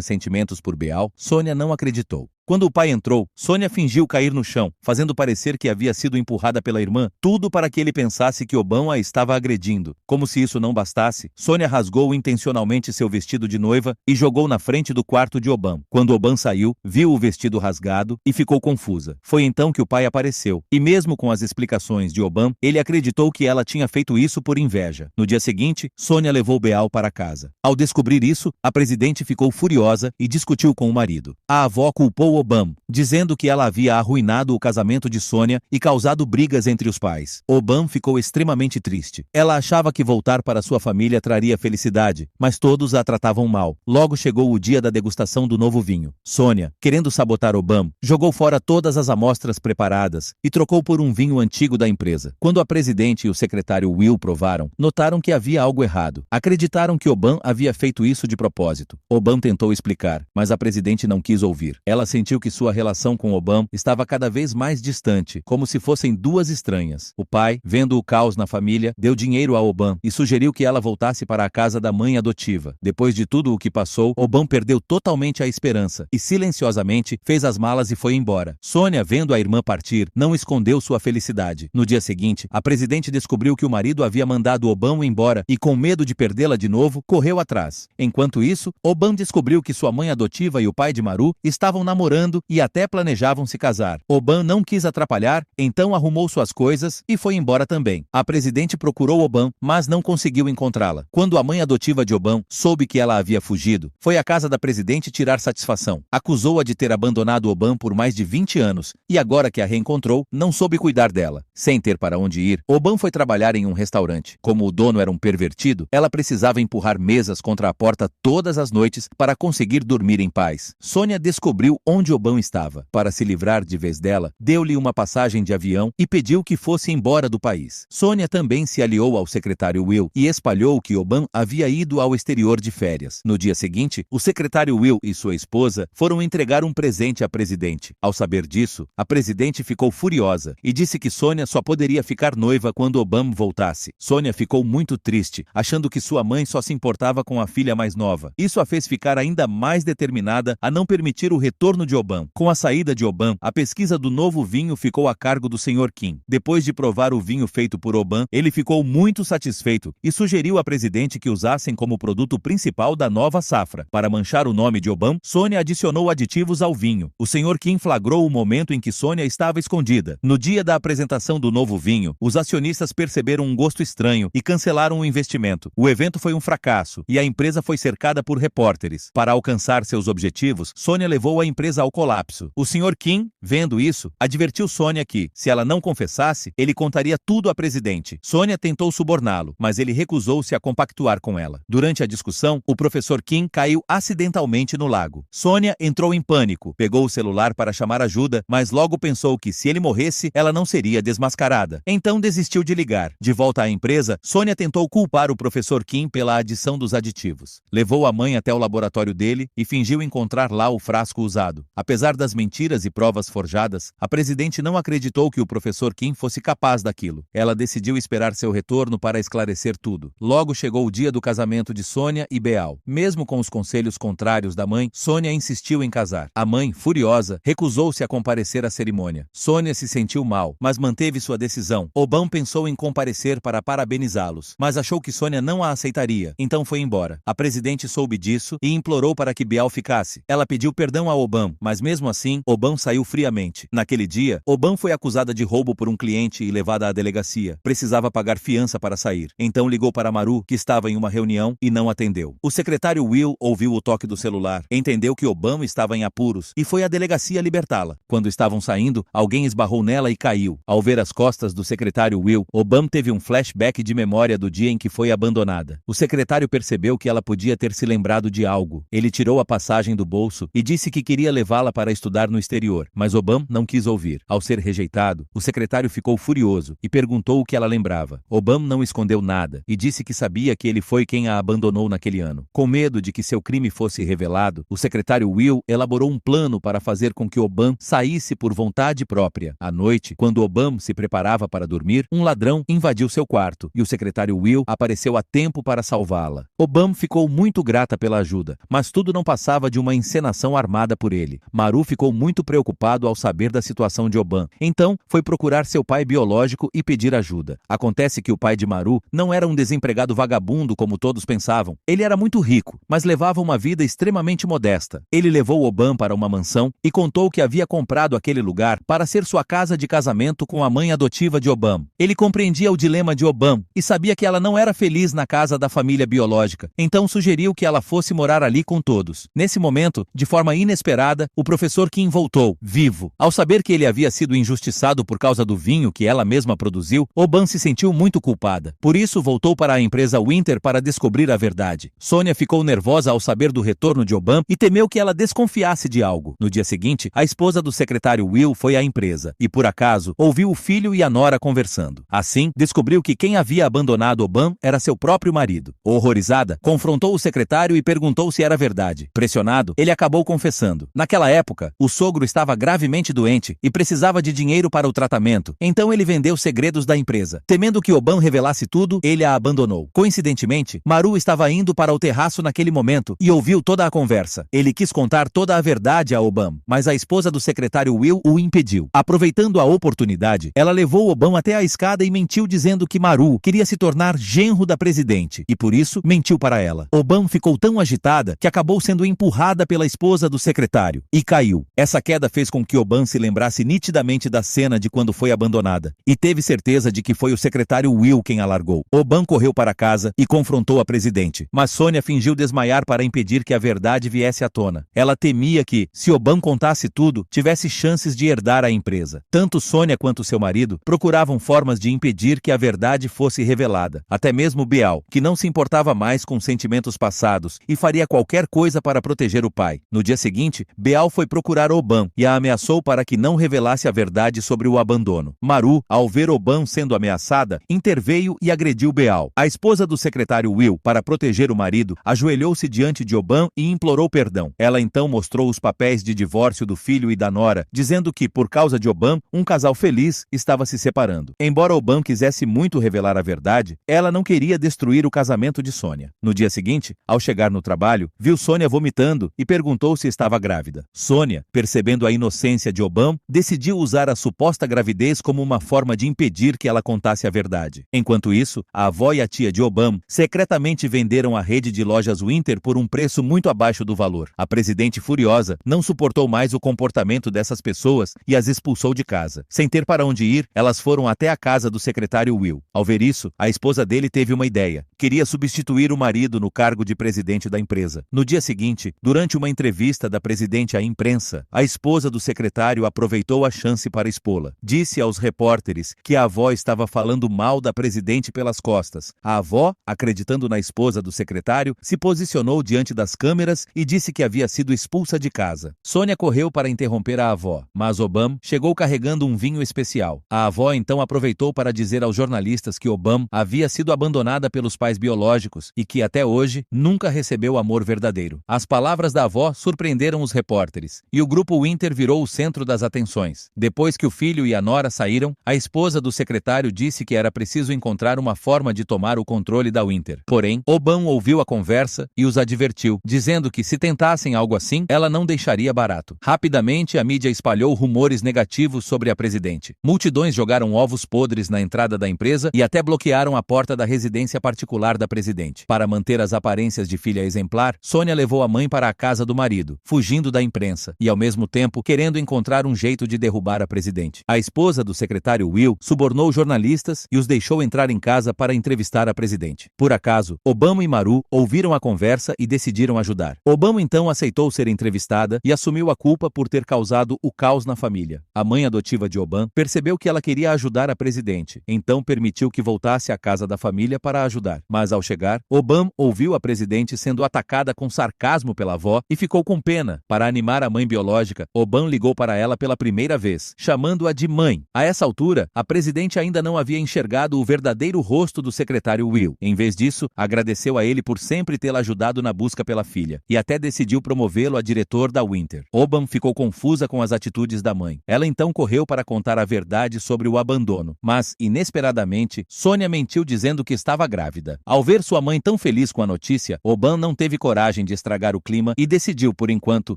sentimentos por Beal, Sônia não acreditou. Quando o pai entrou, Sônia fingiu cair no chão, fazendo parecer que havia sido empurrada pela irmã, tudo para que ele pensasse que Obam a estava agredindo. Como se isso não bastasse, Sônia rasgou intencionalmente seu vestido de noiva e jogou na frente do quarto de Obam. Quando Obam saiu, viu o vestido rasgado e ficou confusa. Foi então que o pai apareceu, e mesmo com as explicações de Obam, ele acreditou que ela tinha feito isso por inveja. No dia seguinte, Sônia levou Beal para casa. Ao descobrir isso, a presidente ficou furiosa e discutiu com o marido. A avó culpou Obam, dizendo que ela havia arruinado o casamento de Sônia e causado brigas entre os pais. Obam ficou extremamente triste. Ela achava que voltar para sua família traria felicidade, mas todos a tratavam mal. Logo chegou o dia da degustação do novo vinho. Sônia, querendo sabotar Obam, jogou fora todas as amostras preparadas e trocou por um vinho antigo da empresa. Quando a presidente e o secretário Will provaram, notaram que havia algo errado. Acreditaram que Obam havia feito isso de propósito. Obam tentou explicar, mas a presidente não quis ouvir. Ela sentiu que sua relação com Obam estava cada vez mais distante, como se fossem duas estranhas. O pai, vendo o caos na família, deu dinheiro a Obam e sugeriu que ela voltasse para a casa da mãe adotiva. Depois de tudo o que passou, Obam perdeu totalmente a esperança e silenciosamente fez as malas e foi embora. Sônia, vendo a irmã partir, não escondeu sua felicidade. No dia seguinte, a presidente descobriu que o marido havia mandado Obam embora e, com medo de perdê-la de novo, correu atrás. Enquanto isso, Obam descobriu que sua mãe adotiva e o pai de Maru estavam namorando e até planejavam se casar. Obam não quis atrapalhar, então arrumou suas coisas e foi embora também. A presidente procurou Obam, mas não conseguiu encontrá-la. Quando a mãe adotiva de Obam soube que ela havia fugido, foi à casa da presidente tirar satisfação. Acusou-a de ter abandonado Obam por mais de 20 anos e agora que a reencontrou, não soube cuidar dela. Sem ter para onde ir, Obam foi trabalhar em um restaurante. Como o dono era um pervertido, ela precisava empurrar mesas contra a porta todas as noites para conseguir dormir em paz. Sônia descobriu onde Obam estava. Para se livrar de vez dela, deu-lhe uma passagem de avião e pediu que fosse embora do país. Sônia também se aliou ao secretário Will e espalhou que Obam havia ido ao exterior de férias. No dia seguinte, o secretário Will e sua esposa foram entregar um presente à presidente. Ao saber disso, a presidente ficou furiosa e disse que Sônia só poderia ficar noiva quando Obam voltasse. Sônia ficou muito triste, achando que sua mãe só se importava com a filha mais nova. Isso a fez ficar ainda mais determinada a não permitir o retorno de Obam. Com a saída de Obam, a pesquisa do novo vinho ficou a cargo do Sr. Kim. Depois de provar o vinho feito por Obam, ele ficou muito satisfeito e sugeriu à presidente que usassem como produto principal da nova safra. Para manchar o nome de Obam, Sônia adicionou aditivos ao vinho. O Sr. Kim flagrou o momento em que Sônia estava escondida. No dia da apresentação do novo vinho, os acionistas perceberam um gosto estranho e cancelaram o investimento. O evento foi um fracasso e a empresa foi cercada por repórteres. Para alcançar seus objetivos, Sônia levou a empresa ao colapso. O Sr. Kim, vendo isso, advertiu Sônia que, se ela não confessasse, ele contaria tudo à presidente. Sônia tentou suborná-lo, mas ele recusou-se a compactuar com ela. Durante a discussão, o professor Kim caiu acidentalmente no lago. Sônia entrou em pânico, pegou o celular para chamar ajuda, mas logo pensou que se ele morresse, ela não seria desmascarada. Então desistiu de ligar. De volta à empresa, Sônia tentou culpar o professor Kim pela adição dos aditivos. Levou a mãe até o laboratório dele e fingiu encontrar lá o frasco usado. Apesar das mentiras e provas forjadas, a presidente não acreditou que o professor Kim fosse capaz daquilo. Ela decidiu esperar seu retorno para esclarecer tudo. Logo chegou o dia do casamento de Sônia e Beal. Mesmo com os conselhos contrários da mãe, Sônia insistiu em casar. A mãe, furiosa, recusou-se a comparecer à cerimônia. Sônia se sentiu mal, mas manteve sua decisão. Obam pensou em comparecer para parabenizá-los, mas achou que Sônia não a aceitaria, então foi embora. A presidente soube disso e implorou para que Beal ficasse. Ela pediu perdão a Obam, mas mesmo assim, Obam saiu friamente. Naquele dia, Obam foi acusada de roubo por um cliente e levada à delegacia. Precisava pagar fiança para sair. Então ligou para Maru, que estava em uma reunião, e não atendeu. O secretário Will ouviu o toque do celular, entendeu que Obam estava em apuros e foi à delegacia libertá-la. Quando estavam saindo, alguém esbarrou nela e caiu. Ao ver as costas do secretário Will, Obam teve um flashback de memória do dia em que foi abandonada. O secretário percebeu que ela podia ter se lembrado de algo. Ele tirou a passagem do bolso e disse que queria levá-la para estudar no exterior, mas Obama não quis ouvir. Ao ser rejeitado, o secretário ficou furioso e perguntou o que ela lembrava. Obama não escondeu nada e disse que sabia que ele foi quem a abandonou naquele ano. Com medo de que seu crime fosse revelado, o secretário Will elaborou um plano para fazer com que Obama saísse por vontade própria. À noite, quando Obama se preparava para dormir, um ladrão invadiu seu quarto e o secretário Will apareceu a tempo para salvá-la. Obama ficou muito grata pela ajuda, mas tudo não passava de uma encenação armada por ele. Maru ficou muito preocupado ao saber da situação de Obama. Então, foi procurar seu pai biológico e pedir ajuda. Acontece que o pai de Maru não era um desempregado vagabundo como todos pensavam. Ele era muito rico, mas levava uma vida extremamente modesta. Ele levou Obama para uma mansão e contou que havia comprado aquele lugar para ser sua casa de casamento com a mãe adotiva de Obama. Ele compreendia o dilema de Obama e sabia que ela não era feliz na casa da família biológica, então sugeriu que ela fosse morar ali com todos. Nesse momento, de forma inesperada, o professor Kim voltou, vivo. Ao saber que ele havia sido injustiçado por causa do vinho que ela mesma produziu, Obama se sentiu muito culpada. Por isso, voltou para a empresa Winter para descobrir a verdade. Sônia ficou nervosa ao saber do retorno de Obama e temeu que ela desconfiasse de algo. No dia seguinte, a esposa do secretário Will foi à empresa e, por acaso, ouviu o filho e a nora conversando. Assim, descobriu que quem havia abandonado Obama era seu próprio marido. Horrorizada, confrontou o secretário e perguntou se era verdade. Pressionado, ele acabou confessando. Naquela época, o sogro estava gravemente doente e precisava de dinheiro para o tratamento, então ele vendeu segredos da empresa. Temendo que Obama revelasse tudo, ele a abandonou. Coincidentemente, Maru estava indo para o terraço naquele momento e ouviu toda a conversa. Ele quis contar toda a verdade a Obama, mas a esposa do secretário Will o impediu. Aproveitando a oportunidade, ela levou Obama até a escada e mentiu dizendo que Maru queria se tornar genro da presidente e por isso mentiu para ela. Obama ficou tão agitada que acabou sendo empurrada pela esposa do secretário e caiu. Essa queda fez com que Obama se lembrasse nitidamente da cena de quando foi abandonada e teve certeza de que foi o secretário Will quem a largou. Obama correu para casa e confrontou a presidente, mas Sônia fingiu desmaiar para impedir que a verdade viesse à tona. Ela temia que, se Obama contasse tudo, tivesse chances de herdar a empresa. Tanto Sônia quanto seu marido procuravam formas de impedir que a verdade fosse revelada. Até mesmo Beal, que não se importava mais com sentimentos passados e faria qualquer coisa para proteger o pai. No dia seguinte, Beal foi procurar Obama e a ameaçou para que não revelasse a verdade sobre o abandono. Maru, ao ver Obama sendo ameaçada, interveio e agrediu Beal. A esposa do secretário Will, para proteger o marido, ajoelhou-se diante de Obama e implorou perdão. Ela então mostrou os papéis de divórcio do filho e da nora, dizendo que, por causa de Obama, um casal feliz estava se separando. Embora Obama quisesse muito revelar a verdade, ela não queria destruir o casamento de Sônia. No dia seguinte, ao chegar no trabalho, viu Sônia vomitando e perguntou se estava grávida. Sônia, percebendo a inocência de Obama, decidiu usar a suposta gravidez como uma forma de impedir que ela contasse a verdade. Enquanto isso, a avó e a tia de Obama secretamente venderam a rede de lojas Winter por um preço muito abaixo do valor. A presidente, furiosa, não suportou mais o comportamento dessas pessoas e as expulsou de casa. Sem ter para onde ir, elas foram até a casa do secretário Will. Ao ver isso, a esposa dele teve uma ideia. Queria substituir o marido no cargo de presidente da empresa. No dia seguinte, durante uma entrevista da presidente à imprensa, a esposa do secretário aproveitou a chance para expô-la. Disse aos repórteres que a avó estava falando mal da presidente pelas costas. A avó, acreditando na esposa do secretário, se posicionou diante das câmeras e disse que havia sido expulsa de casa. Sônia correu para interromper a avó, mas Obama chegou carregando um vinho especial. A avó então aproveitou para dizer aos jornalistas que Obama havia sido abandonada pelos pais biológicos e que até hoje nunca recebeu amor verdadeiro. As palavras da avó surpreenderam os repórteres e o grupo Winter virou o centro das atenções. Depois que o filho e a nora saíram, a esposa do secretário disse que era preciso encontrar uma forma de tomar o controle da Winter. Porém, Obama ouviu a conversa e os advertiu, dizendo que se tentassem algo assim, ela não deixaria barato. Rapidamente, a mídia espalhou rumores negativos sobre a presidente. Multidões jogaram ovos podres na entrada da empresa e até bloquearam a porta da residência particular da presidente. Para manter as aparências de filha exemplar, Sônia levou a mãe para a casa do marido, fugindo da imprensa e, ao mesmo tempo, querendo encontrar um jeito de derrubar a presidente. A esposa do secretário Will subornou jornalistas e os deixou entrar em casa para entrevistar a presidente. Por acaso, Obama e Maru ouviram a conversa e decidiram ajudar. Obama então aceitou ser entrevistada e assumiu a culpa por ter causado o caos na família. A mãe adotiva de Obama percebeu que ela queria ajudar a presidente, então permitiu que voltasse à casa da família para ajudar. Mas ao chegar, Obama ouviu a presidente sendo atacada com sarcasmo pela avó e ficou com pena. Para animar a mãe biológica, Obama ligou para ela pela primeira vez, chamando-a de mãe. A essa altura, a presidente ainda não havia enxergado o verdadeiro rosto do secretário Will. Em vez disso, agradeceu a ele por sempre tê-la ajudado na busca pela filha, e até decidiu promovê-lo a diretor da Winter. Obama ficou confusa com as atitudes da mãe. Ela então correu para contar a verdade sobre o abandono, mas, inesperadamente, Sônia mentiu dizendo que estava grávida. Ao ver sua mãe tão feliz com a notícia, Obama não teve coragem de estragar o clima e decidiu, por enquanto,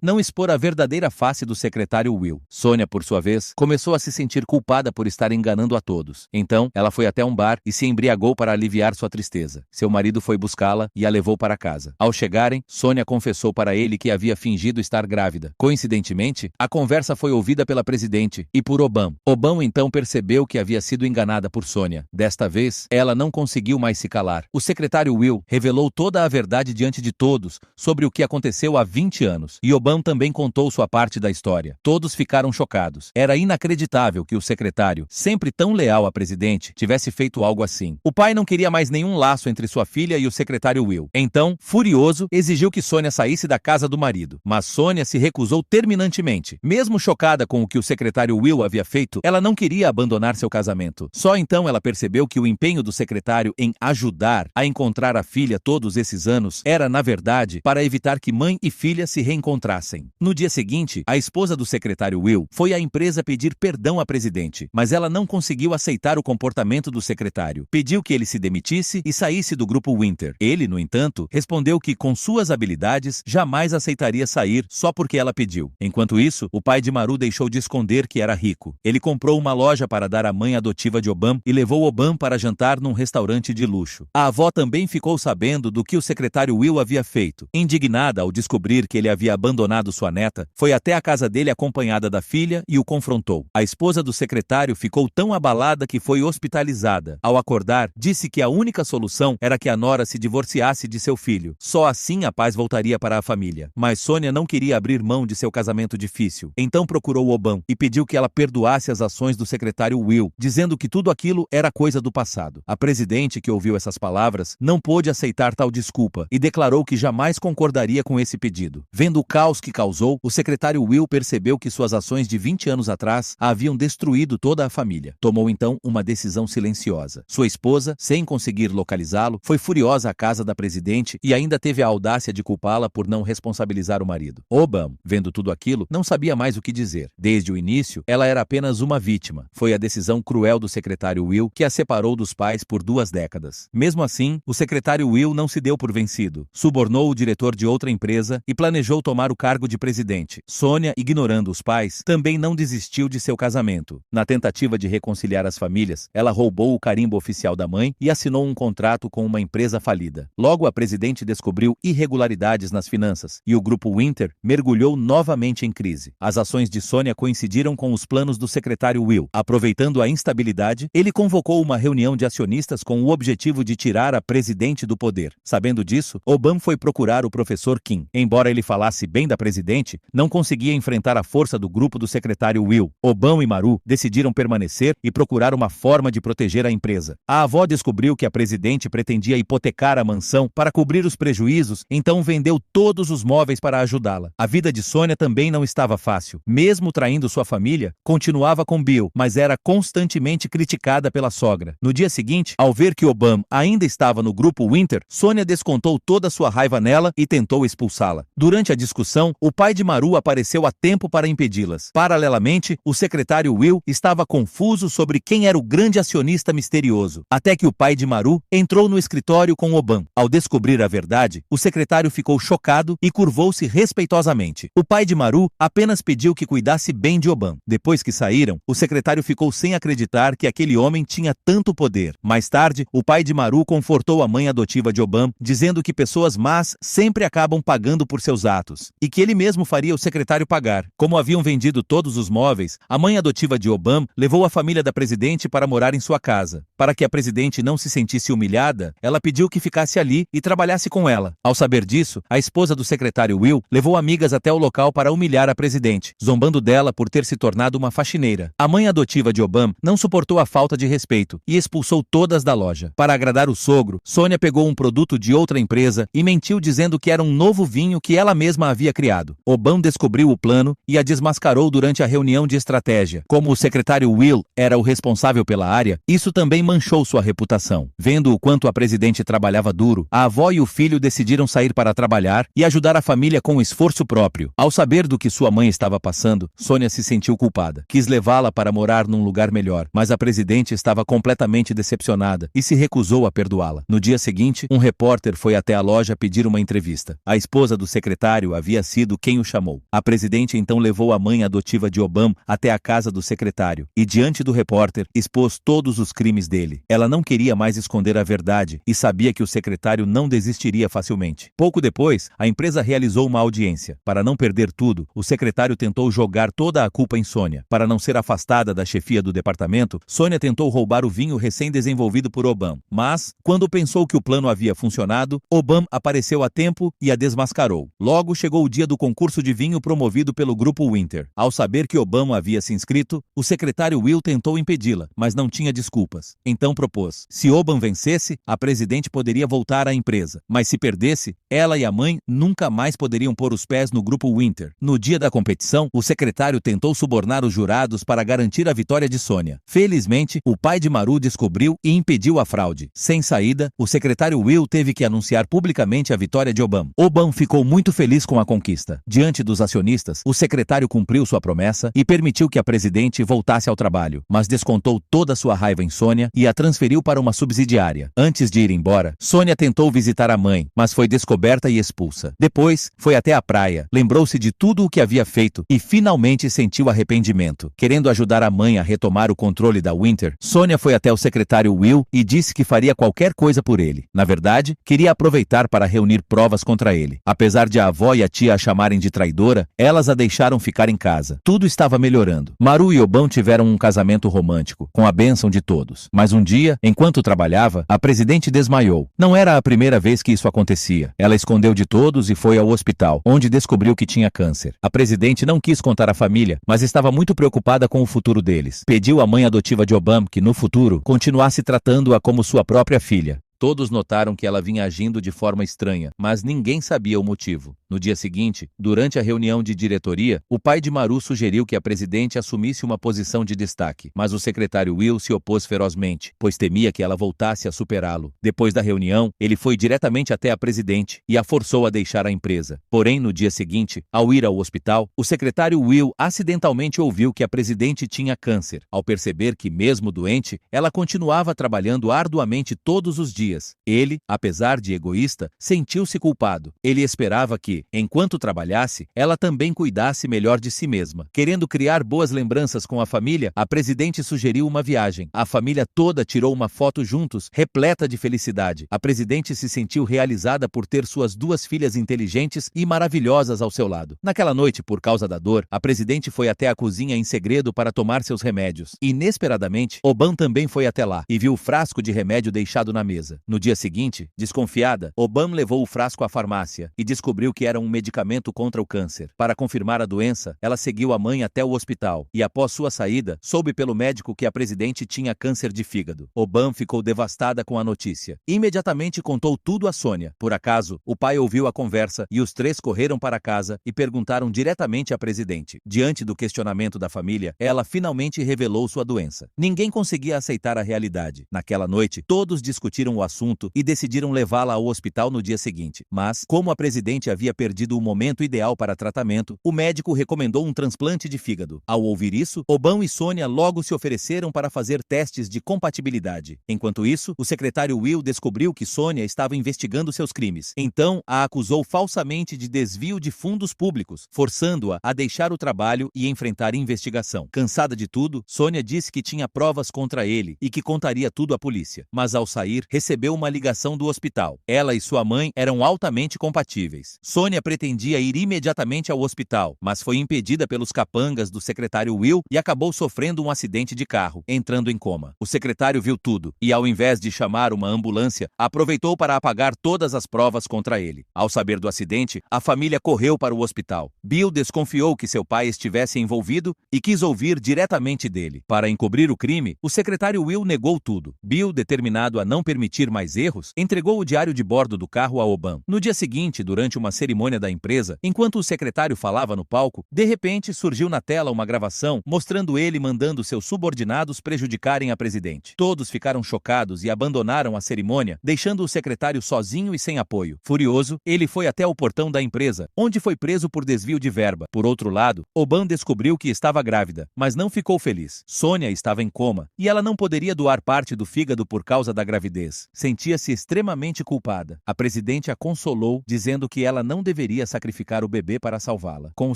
não expor a verdadeira face do secretário Will. Sônia, por sua vez, começou a se sentir culpada por estar enganando a todos. Então, ela foi até um bar e se embriagou para aliviar sua tristeza. Seu marido foi buscá-la e a levou para casa. Ao chegarem, Sônia confessou para ele que havia fingido estar grávida. Coincidentemente, a conversa foi ouvida pela presidente e por Obama. Obama então percebeu que havia sido enganada por Sônia. Desta vez, ela não conseguiu mais se calar. O secretário Will revelou toda a verdade diante de todos sobre o que aconteceu há 20 anos. E Obama também contou sua parte da história. Todos ficaram chocados. Era inacreditável que o secretário, sempre tão leal à presidente, tivesse feito algo assim. O pai não queria mais nenhum laço entre sua filha e o secretário Will. Então, furioso, exigiu que Sônia saísse da casa do marido. Mas Sônia se recusou terminantemente. Mesmo chocada com o que o secretário Will havia feito, ela não queria abandonar seu casamento. Só então ela percebeu que o empenho do secretário em ajudar a encontrar a filha todos esses anos era, na verdade, para evitar que mãe e filha se reencontrassem. No dia seguinte, a esposa do secretário Will foi à empresa pedir perdão à presidente, mas ela não conseguiu aceitar o comportamento do secretário. Pediu que ele se demitisse e saísse do grupo Winter. Ele, no entanto, respondeu que, com suas habilidades, jamais aceitaria sair só porque ela pediu. Enquanto isso, o pai de Maru deixou de esconder que era rico. Ele comprou uma loja para dar à mãe adotiva de Obama e levou Obama para jantar num restaurante de luxo. A avó também ficou sabendo do que o secretário Will havia feito. Indignada ao descobrir que ele havia abandonado sua neta, foi até a casa dele acompanhada da filha e o confrontou. A esposa do secretário ficou tão abalada que foi hospitalizada. Ao acordar, disse que a única solução era que a nora se divorciasse de seu filho. Só assim a paz voltaria para a família. Mas Sônia não queria abrir mão de seu casamento difícil. Então procurou Obama e pediu que ela perdoasse as ações do secretário Will, dizendo que tudo aquilo era coisa do passado. A presidente, que ouviu essas palavras, não pôde aceitar tal desculpa e declarou que jamais concordaria com esse pedido. Vendo o caos que causou, o secretário Will percebeu que suas ações de 20 anos atrás haviam destruído toda a família. Tomou então uma decisão silenciosa. Sua esposa, sem conseguir localizá-lo, foi furiosa à casa da presidente e ainda teve a audácia de culpá-la por não responsabilizar o marido. Obama, vendo tudo aquilo, não sabia mais o que dizer. Desde o início, ela era apenas uma vítima. Foi a decisão cruel do secretário Will que a separou dos pais por 2 décadas. Mesmo assim, o secretário Will não se deu por vencido. Subornou o diretor de outra empresa e planejou tomar o cargo de presidente. Sônia, ignorando os pais, também não desistiu de seu casamento. Na tentativa de reconciliar as famílias, ela roubou o carimbo oficial da mãe e assinou um contrato com uma empresa falida. Logo, a presidente descobriu irregularidades nas finanças e o grupo Winter mergulhou novamente em crise. As ações de Sônia coincidiram com os planos do secretário Will. Aproveitando a instabilidade, ele convocou uma reunião de acionistas com o objetivo de tirar a presidente do poder. Sabendo disso, Obama foi procurar o professor Kim. Embora ele falasse bem da presidente, não conseguia enfrentar a força do grupo do secretário Will. Obama e Maru decidiram permanecer e procurar uma forma de proteger a empresa. A avó descobriu que a presidente pretendia hipotecar a mansão para cobrir os prejuízos, então vendeu todos os móveis para ajudá-la. A vida de Sônia também não estava fácil. Mesmo traindo sua família, continuava com Bill, mas era constantemente criticada pela sogra. No dia seguinte, ao ver que Obama ainda estava no grupo Winter, Sônia descontou toda sua raiva nela e tentou expulsá-la. Durante a discussão, o pai de Maru apareceu a tempo para impedi-las. Paralelamente, o secretário Will estava confuso sobre quem era o grande acionista misterioso, até que o pai de Maru entrou no escritório com Obama. Ao descobrir a verdade, o secretário ficou chocado e curvou-se respeitosamente. O pai de Maru apenas pediu que cuidasse bem de Obama. Depois que saíram, o secretário ficou sem acreditar que aquele homem tinha tanto poder. Mais tarde, o pai de Maru confortou a mãe adotiva de Obama, dizendo que pessoas más sempre acabam pagando por seus atos, e que ele mesmo faria o secretário pagar. Como haviam vendido todos os móveis, a mãe adotiva de Obama levou a família da presidente para morar em sua casa. Para que a presidente não se sentisse humilhada, ela pediu que ficasse ali e trabalhasse com ela. Ao saber disso, a esposa do secretário Will levou amigas até o local para humilhar a presidente, zombando dela por ter se tornado uma faxineira. A mãe adotiva de Obama não suportou a falta de respeito e expulsou todas da loja. Para agradar o sogro, Sônia pegou um produto de outra empresa e mentiu dizendo que era um novo vinho que ela mesma havia criado. preocupado. Obama descobriu o plano e a desmascarou durante a reunião de estratégia. Como o secretário Will era o responsável pela área, isso também manchou sua reputação. Vendo o quanto a presidente trabalhava duro, a avó e o filho decidiram sair para trabalhar e ajudar a família com esforço próprio. Ao saber do que sua mãe estava passando, Sônia se sentiu culpada. Quis levá-la para morar num lugar melhor, mas a presidente estava completamente decepcionada e se recusou a perdoá-la. No dia seguinte, um repórter foi até a loja pedir uma entrevista. A esposa do secretário havia sido quem o chamou. A presidente então levou a mãe adotiva de Obama até a casa do secretário e, diante do repórter, expôs todos os crimes dele. Ela não queria mais esconder a verdade e sabia que o secretário não desistiria facilmente. Pouco depois, a empresa realizou uma audiência. Para não perder tudo, o secretário tentou jogar toda a culpa em Sônia. Para não ser afastada da chefia do departamento, Sônia tentou roubar o vinho recém-desenvolvido por Obama. Mas, quando pensou que o plano havia funcionado, Obama apareceu a tempo e a desmascarou. Logo chegou o dia do concurso de vinho promovido pelo grupo Winter. Ao saber que Obama havia se inscrito, o secretário Will tentou impedi-la, mas não tinha desculpas. Então propôs: se Obama vencesse, a presidente poderia voltar à empresa, mas se perdesse, ela e a mãe nunca mais poderiam pôr os pés no grupo Winter. No dia da competição, o secretário tentou subornar os jurados para garantir a vitória de Sônia. Felizmente, o pai de Maru descobriu e impediu a fraude. Sem saída, o secretário Will teve que anunciar publicamente a vitória de Obama. Obama ficou muito feliz com a conquista. Diante dos acionistas, o secretário cumpriu sua promessa e permitiu que a presidente voltasse ao trabalho, mas descontou toda sua raiva em Sônia e a transferiu para uma subsidiária. Antes de ir embora, Sônia tentou visitar a mãe, mas foi descoberta e expulsa. Depois, foi até a praia, lembrou-se de tudo o que havia feito e finalmente sentiu arrependimento. Querendo ajudar a mãe a retomar o controle da Winter, Sônia foi até o secretário Will e disse que faria qualquer coisa por ele. Na verdade, queria aproveitar para reunir provas contra ele. Apesar de a avó e a tia a chamarem de traidora, elas a deixaram ficar em casa. Tudo estava melhorando. Maru e Obama tiveram um casamento romântico, com a bênção de todos. Mas um dia, enquanto trabalhava, a presidente desmaiou. Não era a primeira vez que isso acontecia. Ela escondeu de todos e foi ao hospital, onde descobriu que tinha câncer. A presidente não quis contar à família, mas estava muito preocupada com o futuro deles. Pediu à mãe adotiva de Obama que, no futuro, continuasse tratando-a como sua própria filha. Todos notaram que ela vinha agindo de forma estranha, mas ninguém sabia o motivo. No dia seguinte, durante a reunião de diretoria, o pai de Maru sugeriu que a presidente assumisse uma posição de destaque, mas o secretário Will se opôs ferozmente, pois temia que ela voltasse a superá-lo. Depois da reunião, ele foi diretamente até a presidente e a forçou a deixar a empresa. Porém, no dia seguinte, ao ir ao hospital, o secretário Will acidentalmente ouviu que a presidente tinha câncer. Ao perceber que, mesmo doente, ela continuava trabalhando arduamente todos os dias. Ele, apesar de egoísta, sentiu-se culpado. Ele esperava que, enquanto trabalhasse, ela também cuidasse melhor de si mesma. Querendo criar boas lembranças com a família, a presidente sugeriu uma viagem. A família toda tirou uma foto juntos, repleta de felicidade. A presidente se sentiu realizada por ter suas duas filhas inteligentes e maravilhosas ao seu lado. Naquela noite, por causa da dor, a presidente foi até a cozinha em segredo para tomar seus remédios. Inesperadamente, Obama também foi até lá e viu o frasco de remédio deixado na mesa. No dia seguinte, desconfiada, Obama levou o frasco à farmácia e descobriu que era um medicamento contra o câncer. Para confirmar a doença, ela seguiu a mãe até o hospital e, após sua saída, soube pelo médico que a presidente tinha câncer de fígado. Obama ficou devastada com a notícia. Imediatamente contou tudo a Sônia. Por acaso, o pai ouviu a conversa e os três correram para casa e perguntaram diretamente à presidente. Diante do questionamento da família, ela finalmente revelou sua doença. Ninguém conseguia aceitar a realidade. Naquela noite, todos discutiram o assunto e decidiram levá-la ao hospital no dia seguinte. Mas, como a presidente havia perdido o momento ideal para tratamento, o médico recomendou um transplante de fígado. Ao ouvir isso, Obama e Sônia logo se ofereceram para fazer testes de compatibilidade. Enquanto isso, o secretário Will descobriu que Sônia estava investigando seus crimes. Então, a acusou falsamente de desvio de fundos públicos, forçando-a a deixar o trabalho e enfrentar investigação. Cansada de tudo, Sônia disse que tinha provas contra ele e que contaria tudo à polícia. Mas ao sair, recebeu uma ligação do hospital. Ela e sua mãe eram altamente compatíveis. Sônia pretendia ir imediatamente ao hospital, mas foi impedida pelos capangas do secretário Will e acabou sofrendo um acidente de carro, entrando em coma. O secretário viu tudo e, ao invés de chamar uma ambulância, aproveitou para apagar todas as provas contra ele. Ao saber do acidente, a família correu para o hospital. Bill desconfiou que seu pai estivesse envolvido e quis ouvir diretamente dele. Para encobrir o crime, o secretário Will negou tudo. Bill, determinado a não permitir repetir mais erros, entregou o diário de bordo do carro a Obama. No dia seguinte, durante uma cerimônia da empresa, enquanto o secretário falava no palco, de repente surgiu na tela uma gravação mostrando ele mandando seus subordinados prejudicarem a presidente. Todos ficaram chocados e abandonaram a cerimônia, deixando o secretário sozinho e sem apoio. Furioso, ele foi até o portão da empresa, onde foi preso por desvio de verba. Por outro lado, Obama descobriu que estava grávida, mas não ficou feliz. Sônia estava em coma e ela não poderia doar parte do fígado por causa da gravidez. Sentia-se extremamente culpada. A presidente a consolou, dizendo que ela não deveria sacrificar o bebê para salvá-la. Com o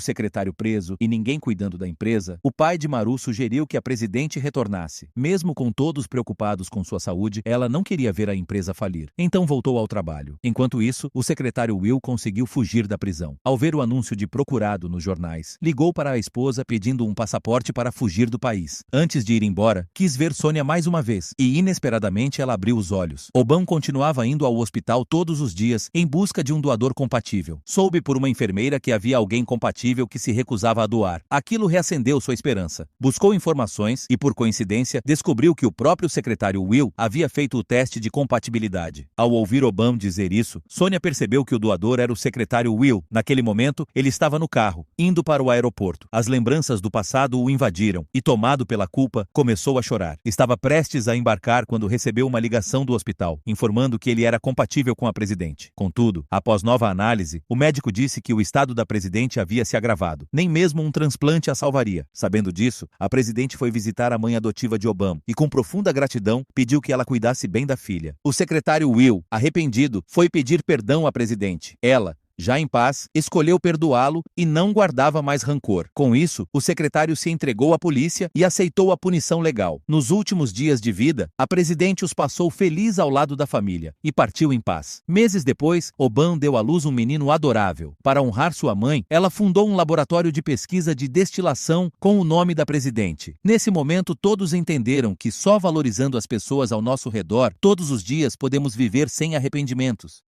secretário preso e ninguém cuidando da empresa, o pai de Maru sugeriu que a presidente retornasse. Mesmo com todos preocupados com sua saúde, ela não queria ver a empresa falir. Então voltou ao trabalho. Enquanto isso, o secretário Will conseguiu fugir da prisão. Ao ver o anúncio de procurado nos jornais, ligou para a esposa pedindo um passaporte para fugir do país. Antes de ir embora, quis ver Sônia mais uma vez e inesperadamente ela abriu os olhos. Obama continuava indo ao hospital todos os dias em busca de um doador compatível. Soube por uma enfermeira que havia alguém compatível que se recusava a doar. Aquilo reacendeu sua esperança. Buscou informações e, por coincidência, descobriu que o próprio secretário Will havia feito o teste de compatibilidade. Ao ouvir Obama dizer isso, Sônia percebeu que o doador era o secretário Will. Naquele momento, ele estava no carro, indo para o aeroporto. As lembranças do passado o invadiram e, tomado pela culpa, começou a chorar. Estava prestes a embarcar quando recebeu uma ligação do hospital, informando que ele era compatível com a presidente. Contudo, após nova análise, o médico disse que o estado da presidente havia se agravado. Nem mesmo um transplante a salvaria. Sabendo disso, a presidente foi visitar a mãe adotiva de Obama e, com profunda gratidão, pediu que ela cuidasse bem da filha. O secretário Will, arrependido, foi pedir perdão à presidente. Ela, já em paz, escolheu perdoá-lo e não guardava mais rancor. Com isso, o secretário se entregou à polícia e aceitou a punição legal. Nos últimos dias de vida, a presidente os passou feliz ao lado da família e partiu em paz. Meses depois, Obama deu à luz um menino adorável. Para honrar sua mãe, ela fundou um laboratório de pesquisa de destilação com o nome da presidente. Nesse momento, todos entenderam que só valorizando as pessoas ao nosso redor, todos os dias podemos viver sem arrependimentos.